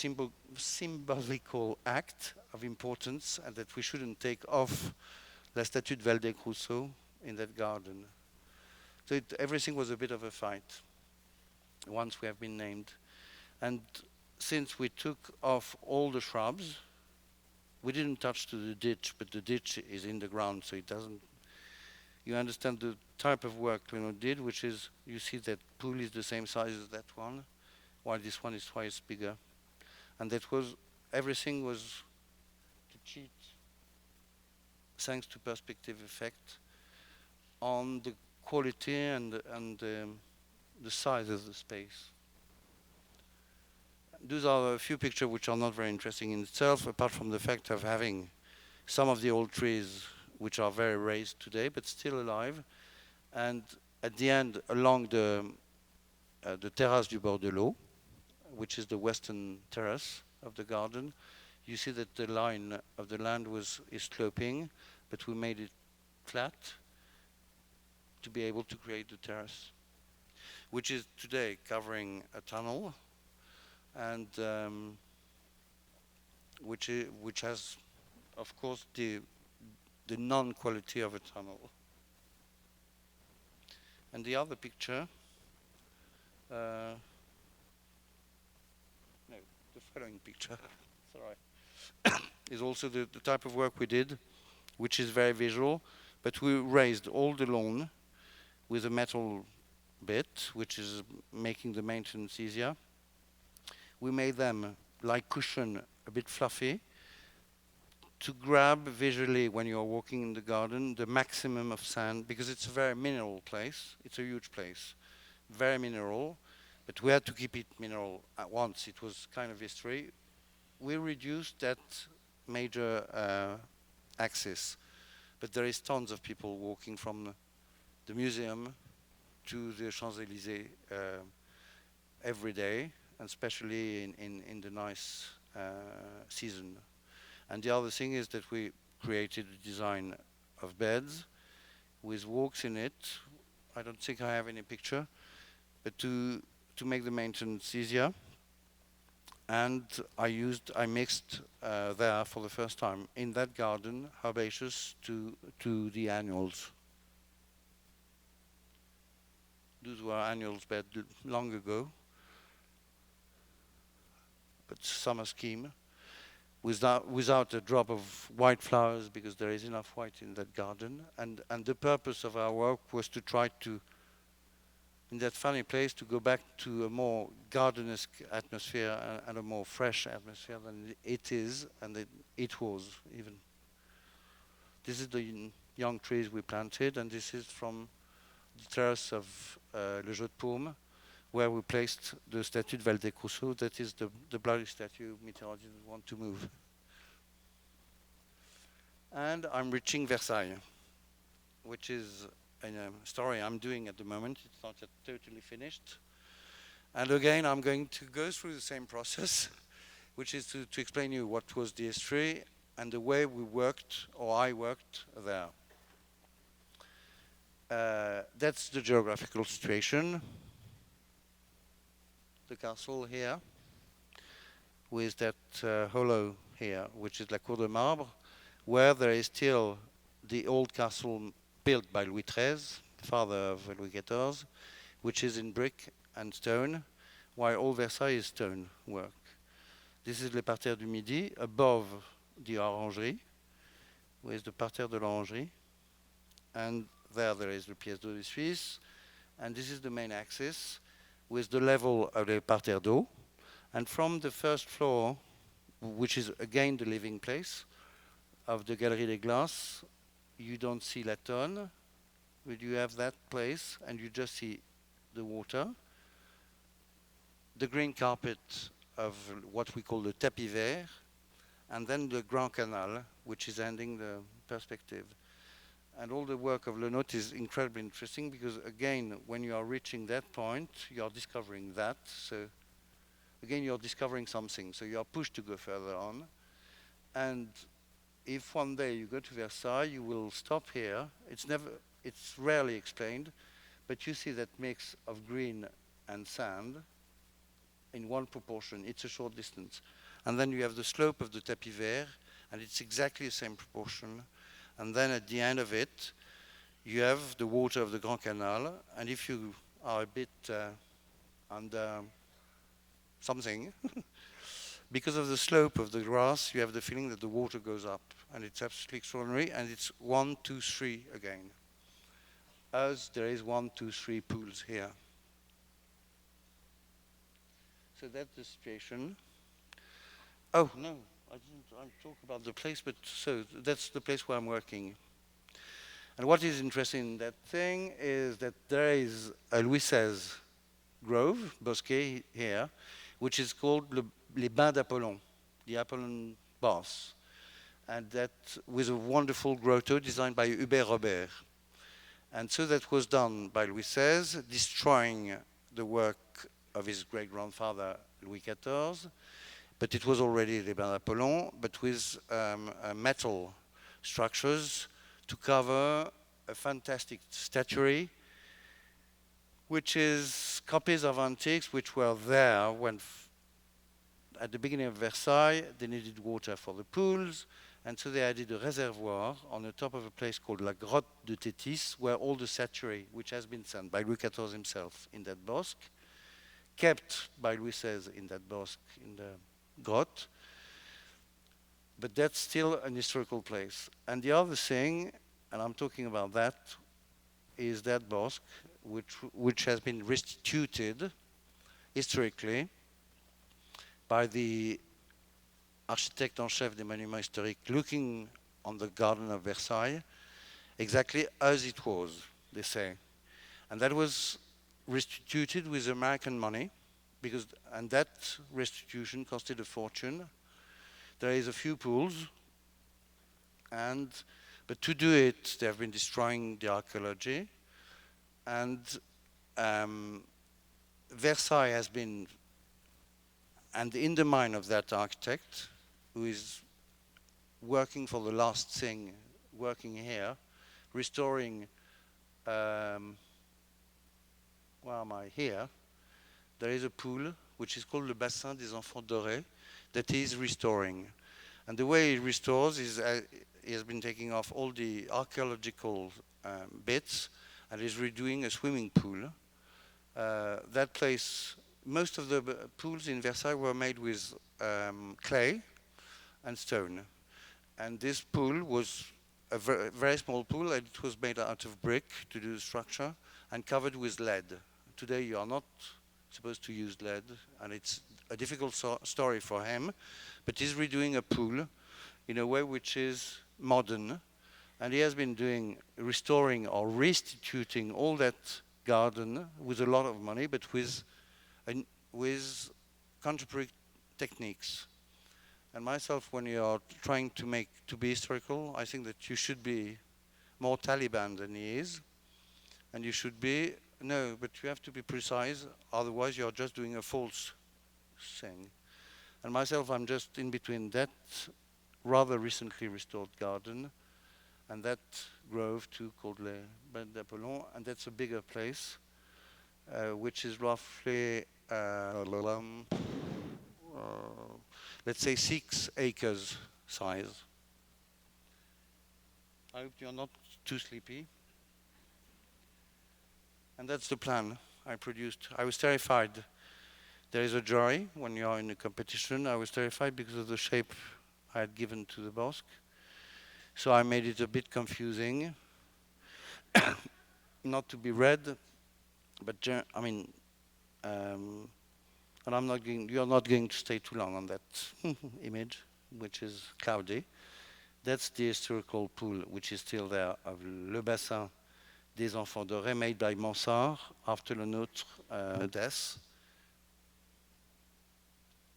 symbolical act of importance, and that we shouldn't take off La Statue de Valdec-Rousseau in that garden. So everything was a bit of a fight once we have been named. And since we took off all the shrubs, we didn't touch to the ditch, but the ditch is in the ground, so it doesn't. You understand the type of work Lenoir did, which is, you see that pool is the same size as that one, while this one is twice bigger. And that was, everything was to cheat, thanks to perspective effect, on the quality and the size of the space. Those are a few pictures which are not very interesting in itself, apart from the fact of having some of the old trees which are very raised today, but still alive. And at the end, along the terrasse du bord de l'eau, which is the western terrace of the garden, you see that the line of the land is sloping, but we made it flat to be able to create the terrace, which is today covering a tunnel, and which has, of course, the non-quality of a tunnel. And the other picture, no, the following picture, sorry, is also the type of work we did, which is very visual, but we raised all the lawn with a metal bit, which is making the maintenance easier. We made them like cushion, a bit fluffy, to grab visually when you're walking in the garden the maximum of sand, because it's a very mineral place. It's a huge place, very mineral, but we had to keep it mineral at once. It was kind of history. We reduced that major axis, but there is tons of people walking from the museum to the Champs-Élysées every day, and especially in the nice season. And the other thing is that we created a design of beds with walks in it. I don't think I have any picture, but to make the maintenance easier. And I mixed there for the first time in that garden herbaceous to the annuals. Those were annuals bed long ago, but summer scheme. Without a drop of white flowers, because there is enough white in that garden. And the purpose of our work was to try to, in that funny place, to go back to a more gardenesque atmosphere and a more fresh atmosphere than it is, and it was even. This is the young trees we planted, and this is from the terrace of Le Jeu de Paume, where we placed the statue de Valdec-Rousseau. That is the bloody statue Mitterrand didn't want to move. And I'm reaching Versailles, which is a story I'm doing at the moment. It's not yet totally finished. And again, I'm going to go through the same process, which is to explain you what was the history and the way we worked, or I worked there. That's the geographical situation. The castle here, with that hollow here, which is La Cour de Marbre, where there is still the old castle built by Louis XIII, father of Louis XIV, which is in brick and stone, while all Versailles is stone work. This is Le Parterre du Midi, above the orangerie, with the parterre de l'orangerie. And there is the pièce d'eau de Suisse. And this is the main axis with the level of the parterre d'eau. And from the first floor, which is again the living place of the Galerie des Glaces, you don't see La Tonne, but you have that place and you just see the water, the green carpet of what we call the tapis vert, and then the Grand Canal, which is ending the perspective. And all the work of Lenotre is incredibly interesting because, again, when you are reaching that point, you are discovering that. So, again, you're discovering something. So you are pushed to go further on. And if one day you go to Versailles, you will stop here. It's rarely explained, but you see that mix of green and sand in one proportion. It's a short distance. And then you have the slope of the tapis vert, and it's exactly the same proportion. And then at the end of it, you have the water of the Grand Canal. And if you are a bit under something, because of the slope of the grass, you have the feeling that the water goes up. And it's absolutely extraordinary. And it's 1, 2, 3 again. As there is 1, 2, 3 pools here. So that's the situation. Oh, no, I talk about the place, but so that's the place where I'm working. And what is interesting in that thing is that there is a Louis XVI grove, bosquet here, which is called les Bains d'Apollon, the Apollon baths. And that with a wonderful grotto designed by Hubert Robert. And so that was done by Louis XVI, destroying the work of his great-grandfather, Louis XIV. But it was already les Bains d'Apollon, but with metal structures to cover a fantastic statuary, which is copies of antiques which were there when, at the beginning of Versailles, they needed water for the pools, and so they added a reservoir on the top of a place called La Grotte de Tétis, where all the statuary, which has been sent by Louis XIV himself in that bosque, kept by Louis XVI in that bosque, in the grotte, but that's still an historical place. And the other thing, and I'm talking about that, is that bosque, which has been restituted historically by the architect en chef des monuments historiques, looking on the garden of Versailles, exactly as it was, they say. And that was restituted with American money, and that restitution costed a fortune. There is a few pools, but to do it, they have been destroying the archaeology. And Versailles has been, and in the mind of that architect, who is working for the last thing, working here, restoring, where am I? Here. There is a pool, which is called le Bassin des Enfants Dorés, that he is restoring. And the way he restores is he has been taking off all the archaeological bits and is redoing a swimming pool. That place, most of the pools in Versailles were made with clay and stone. And this pool was a very small pool, and it was made out of brick to do the structure and covered with lead. Today you are not supposed to use lead, and it's a difficult story for him, but he's redoing a pool in a way which is modern, and he has been restoring or restituting all that garden with a lot of money, but with contemporary techniques. And myself, when you are trying to be historical, I think that you should be more Taliban than he is, and you should be. No, but you have to be precise, otherwise you're just doing a false thing. And myself, I'm just in between that rather recently restored garden and that grove too called Les Bains d'Apollon, and that's a bigger place, which is roughly, let's say 6 acres size. I hope you're not too sleepy. And that's the plan I produced. I was terrified. There is a joy when you are in a competition. I was terrified because of the shape I had given to the Bosque. So I made it a bit confusing, not to be read, but I mean, and you're not going to stay too long on that image, which is cloudy. That's the historical pool, which is still there, of Le Bassin des Enfants Dorés, made by Mansart after Le Nôtre death.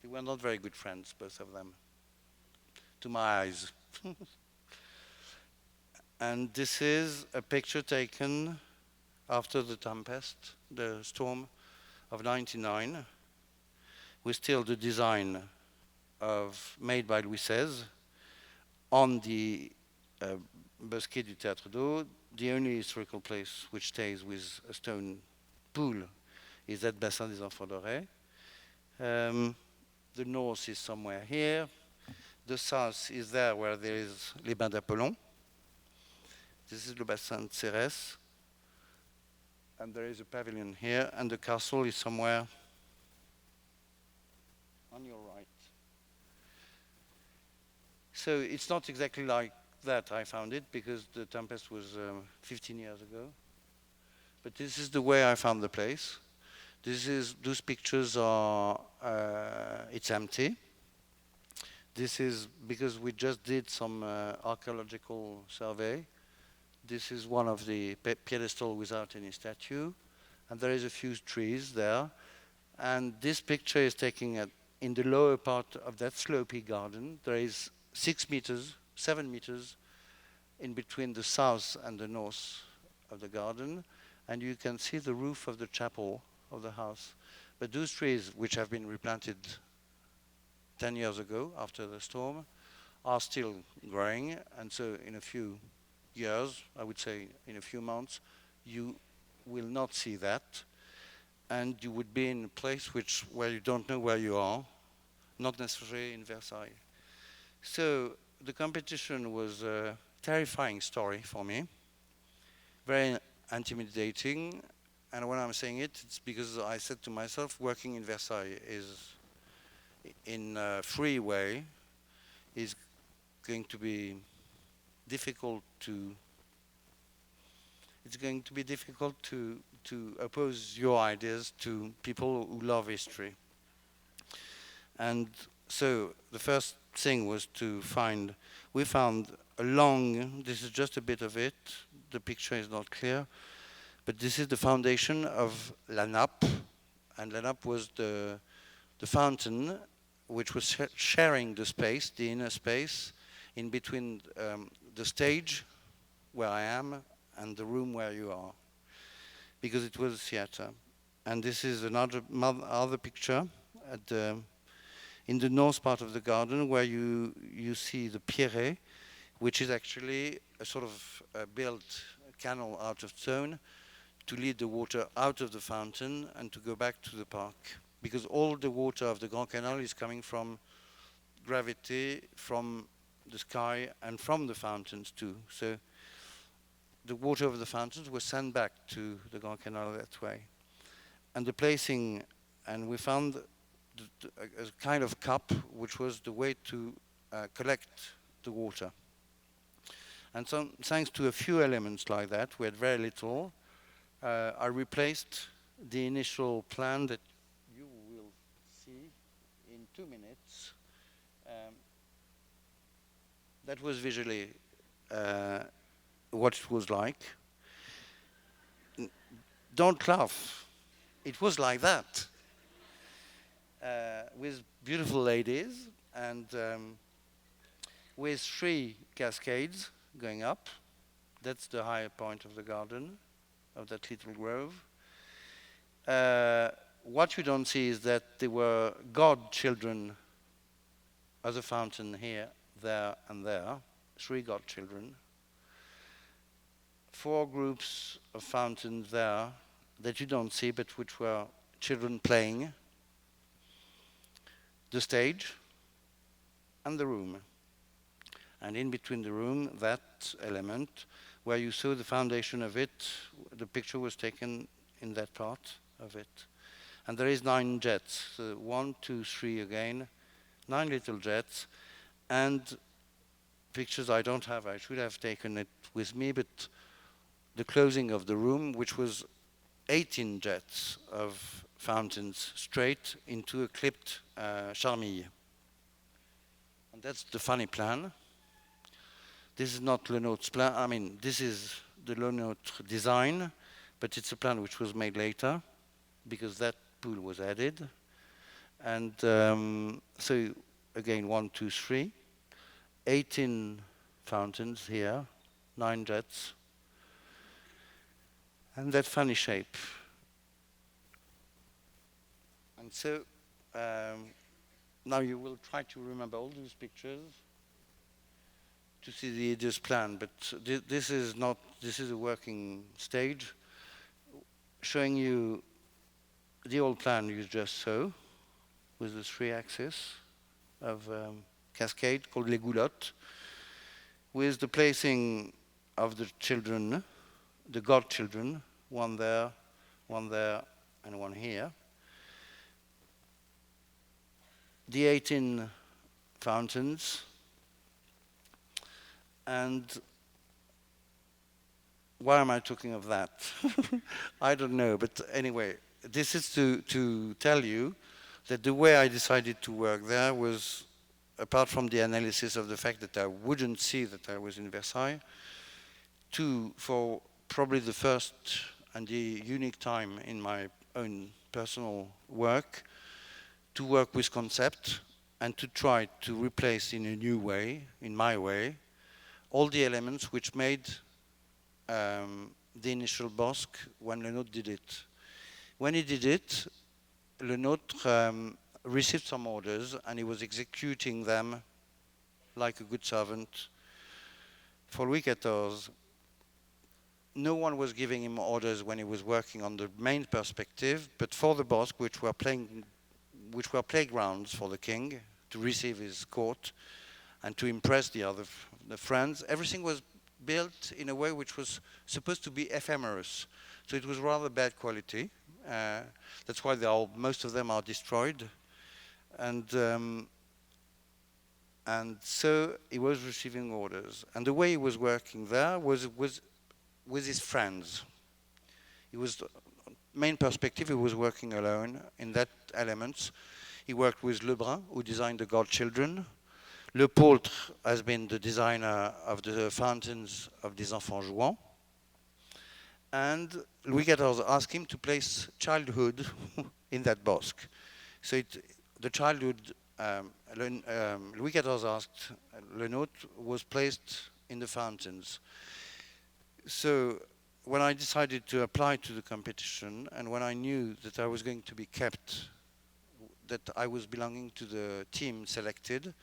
They were not very good friends, both of them, to my eyes. And this is a picture taken after the tempest, the storm of '99, with still the design made by Louis XVI on the Bosquet du Théâtre d'Eau. The only historical place which stays with a stone pool is that Bassin des Enfants Dorés. The north is somewhere here. The south is there where there is les Bains d'Apollon. This is le Bassin de Cérès. And there is a pavilion here, and the castle is somewhere on your right. So it's not exactly like that I found it, because the tempest was 15 years ago. But this is the way I found the place. Those pictures are, it's empty. This is because we just did some archaeological survey. This is one of the pedestal without any statue, and there is a few trees there. And this picture is taken in the lower part of that slopey garden. There is 7 meters in between the south and the north of the garden, and you can see the roof of the chapel of the house. But those trees, which have been replanted 10 years ago after the storm, are still growing, and so in a few years, I would say in a few months, you will not see that, and you would be in a place where you don't know where you are, not necessarily in Versailles. So the competition was a terrifying story for me, very intimidating, and when I'm saying it, it's because I said to myself, working in Versailles is, in a free way, is going to be difficult to oppose your ideas to people who love history. And so the first thing was we found this is just a bit of it, the picture is not clear, but this is the foundation of La Nappe, and La Nappe was the fountain which was sharing the inner space in between the stage where I am and the room where you are, because it was a theater. And this is other picture in the north part of the garden, where you see the Pierret, which is actually a sort of built canal out of stone to lead the water out of the fountain and to go back to the park, because all the water of the Grand Canal is coming from gravity, from the sky, and from the fountains too. So the water of the fountains was sent back to the Grand Canal that way. And the placing, and we found a kind of cup, which was the way to collect the water. And so, thanks to a few elements like that, we had very little. I replaced the initial plan that you will see in 2 minutes. That was visually what it was like. Don't laugh. It was like that. With beautiful ladies and with 3 cascades going up. That's the higher point of the garden, of that little grove. What you don't see is that there were godchildren of the fountain here, there, and there. 3 godchildren. 4 groups of fountains there that you don't see, but which were children playing. The stage and the room. And in between the room, that element, where you saw the foundation of it, the picture was taken in that part of it. And there is 9 jets, so 1, 2, 3 again, 9 little jets. And pictures I don't have, I should have taken it with me, but the closing of the room, which was 18 jets of fountains straight into a clipped charmille. And that's the funny plan. This is not Le Nôtre's plan. I mean, this is the Le Nôtre design, but it's a plan which was made later because that pool was added. And so again, 1, 2, 3, 18 fountains here, 9 jets, and that funny shape. And so now you will try to remember all those pictures to see the Idiot's plan, but this is a working stage showing you the old plan you just saw with the 3 axes of cascade called les goulottes, with the placing of the children, the godchildren, one there, and one here. The 18 fountains, and why am I talking of that? I don't know, but anyway, this is to tell you that the way I decided to work there was, apart from the analysis of the fact that I wouldn't see that I was in Versailles, for probably the first and the unique time in my own personal work, to work with concept and to try to replace in a new way, in my way, all the elements which made the initial Bosque when Le Nôtre did it. When he did it, Le Nôtre received some orders and he was executing them like a good servant. For Louis XIV, no one was giving him orders when he was working on the main perspective, but for the Bosque, which were playgrounds for the king to receive his court and to impress the friends, everything was built in a way which was supposed to be ephemeral. So it was rather bad quality. That's why most of them are destroyed. And so he was receiving orders. And the way he was working there was with his friends. He was, main perspective, he was working alone in that elements. He worked with Lebrun, who designed the godchildren. Le Poultre has been the designer of the fountains of des Enfants Jouants. And Louis XIV asked him to place childhood in that Bosque. So the childhood, Louis XIV asked Le Nôtre, was placed in the fountains. So when I decided to apply to the competition, and when I knew that I was going to be kept, that I was belonging to the team selected,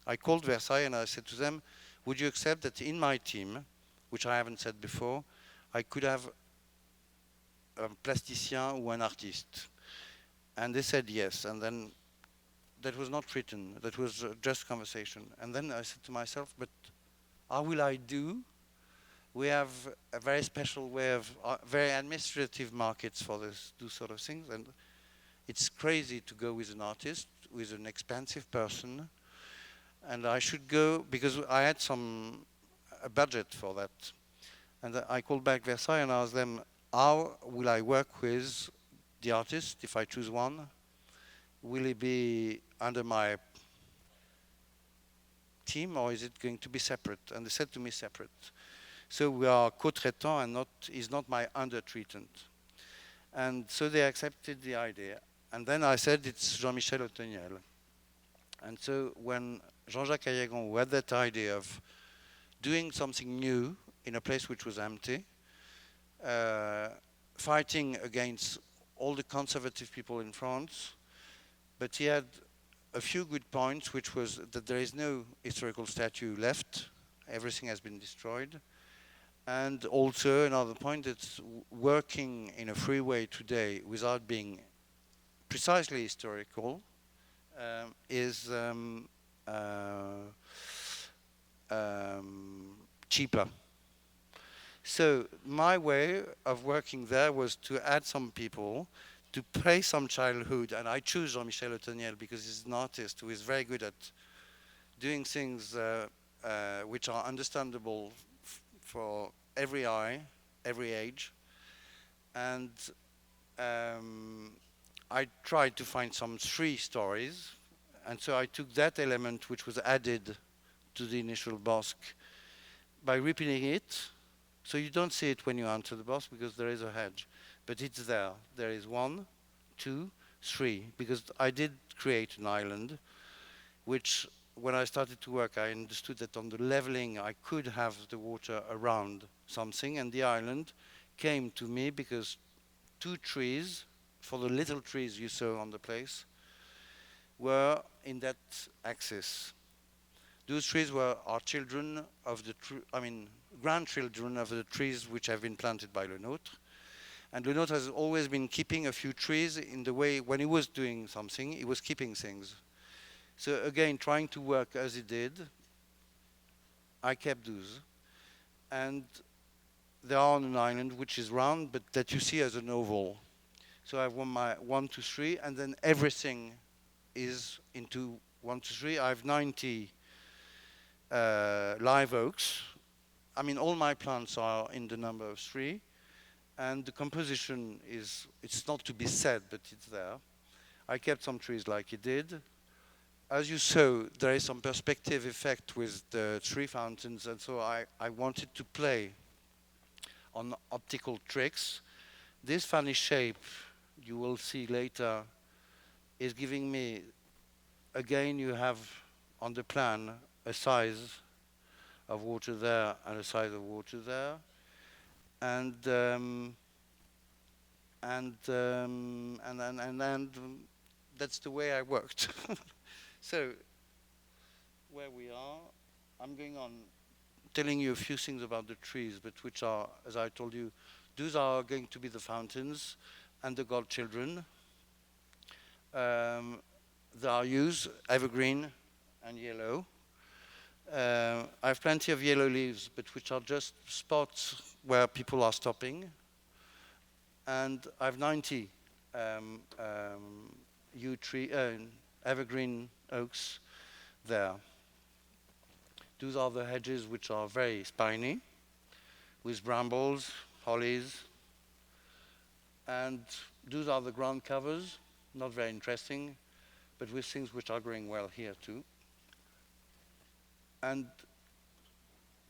I called Versailles and I said to them, would you accept that in my team, which I haven't said before, I could have a plasticien or an artiste? And they said yes, and then that was not written, that was just conversation. And then I said to myself, but how will I do? We have a very special way of, very administrative markets for those sort of things, and it's crazy to go with an artist, with an expensive person, and I should go, because I had a budget for that. And I called back Versailles and asked them, how will I work with the artist if I choose one? Will he be under my team or is it going to be separate? And they said to me separate. So we are co-traitant and he's not my under-treatant. And so they accepted the idea. And then I said it's Jean-Michel Otoniel. And so when Jean-Jacques Ayagon, who had that idea of doing something new in a place which was empty, fighting against all the conservative people in France, but he had a few good points, which was that there is no historical statue left, everything has been destroyed, and also another point that's working in a free way today without being precisely historical is cheaper. So my way of working there was to add some people, to play some childhood, and I choose Jean-Michel Otoniel because he's an artist who is very good at doing things which are understandable for every eye, every age. And I tried to find some three stories. And so I took that element which was added to the initial Bosque by repeating it. So you don't see it when you enter the Bosque because there is a hedge, but it's there. There is 1, 2, 3, because I did create an island, which when I started to work, I understood that on the leveling, I could have the water around something, and the island came to me because 2 trees, for the little trees you saw on the place, were in that axis. Those trees are children of the, grandchildren of the trees which have been planted by Le Nôtre. And Le Nôtre has always been keeping a few trees in the way, when he was doing something, he was keeping things. So again, trying to work as he did, I kept those. And they are on an island which is round, but that you see as an oval. So I have my 1, 2, 3, and then everything is into 1, 2, 3. I have 90 live oaks. I mean, all my plants are in the number of 3, and the composition is, it's not to be said, but it's there. I kept some trees like he did. As you saw, there is some perspective effect with the 3 fountains, and so I wanted to play on optical tricks. This funny shape, you will see later, is giving me, again, you have on the plan a size of water there and a size of water there, and that's the way I worked. So where we are, I'm going on telling you a few things about the trees, but which are, as I told you, those are going to be the fountains and the godchildren. They are used evergreen and yellow. I have plenty of yellow leaves, but which are just spots where people are stopping. And I have 90 evergreen oaks there. Those are the hedges which are very spiny, with brambles, hollies. And those are the ground covers, not very interesting, but with things which are growing well here too. And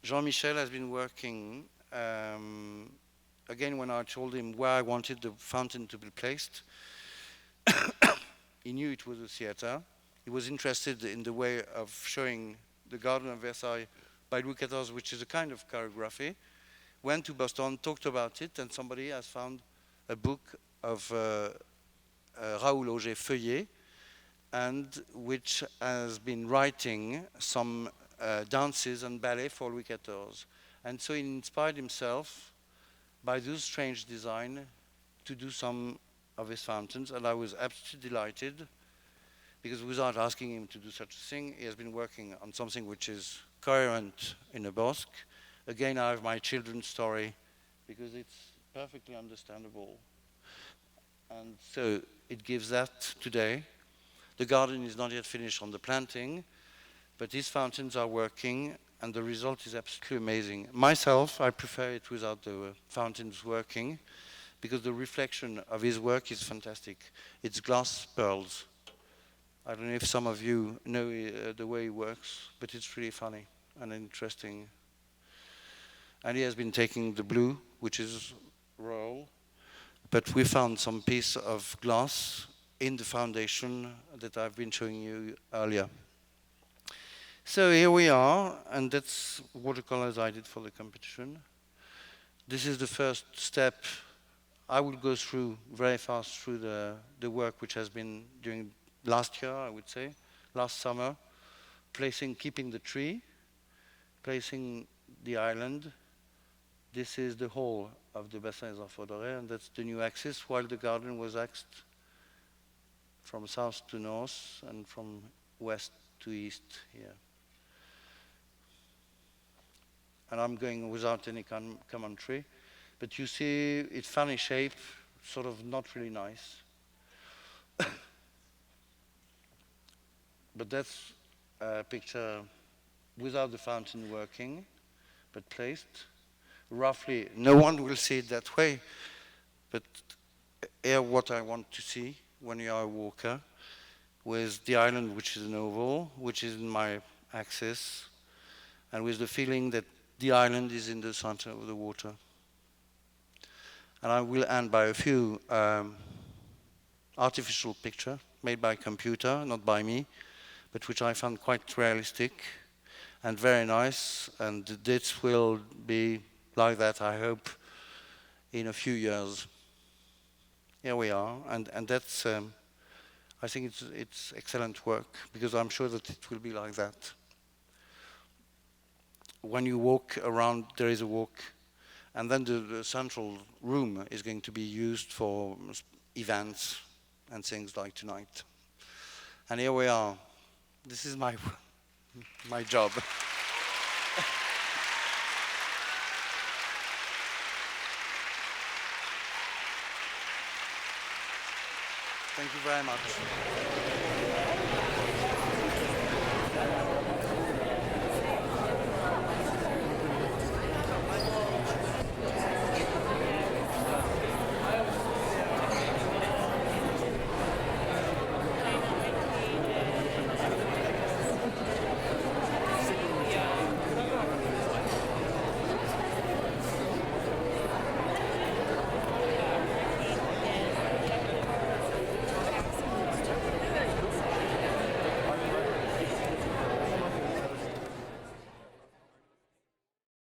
Jean-Michel has been working, again, when I told him where I wanted the fountain to be placed, he knew it was a theater. He was interested in the way of showing the Garden of Versailles by Louis XIV, which is a kind of choreography. Went to Boston, talked about it, and somebody has found a book of Raoul Auger Feuillet, and which has been writing some dances and ballet for Louis XIV. And so he inspired himself by those strange design to do some of his fountains, and I was absolutely delighted, because without asking him to do such a thing, he has been working on something which is coherent in a Bosque. Again, I have my children's story, because it's perfectly understandable. And so it gives that today. The garden is not yet finished on the planting, but these fountains are working, and the result is absolutely amazing. Myself, I prefer it without the fountains working, because the reflection of his work is fantastic. It's glass pearls. I don't know if some of you know the way he works, but it's really funny and interesting. And he has been taking the blue, which is royal, but we found some piece of glass in the foundation that I've been showing you earlier. So here we are, and that's watercolors I did for the competition. This is the first step. I will go through very fast through the work which has been during last year, I would say, last summer, keeping the tree, placing the island. This is the whole of the Bassins of Audrey, and that's the new axis, while the garden was axed from south to north and from west to east here. And I'm going without any commentary, but you see it's funny shape, sort of not really nice. But that's a picture without the fountain working, but placed roughly. No one will see it that way, but here what I want to see when you are a walker, with the island which is an oval, which is in my axis, and with the feeling that the island is in the center of the water. And I will end by a few artificial picture made by computer, not by me, but which I found quite realistic and very nice, and the dates will be like that, I hope, in a few years. Here we are, and that's, I think it's excellent work, because I'm sure that it will be like that. When you walk around, there is a walk, and then the central room is going to be used for events and things like tonight. And here we are. This is my job. Thank you very much.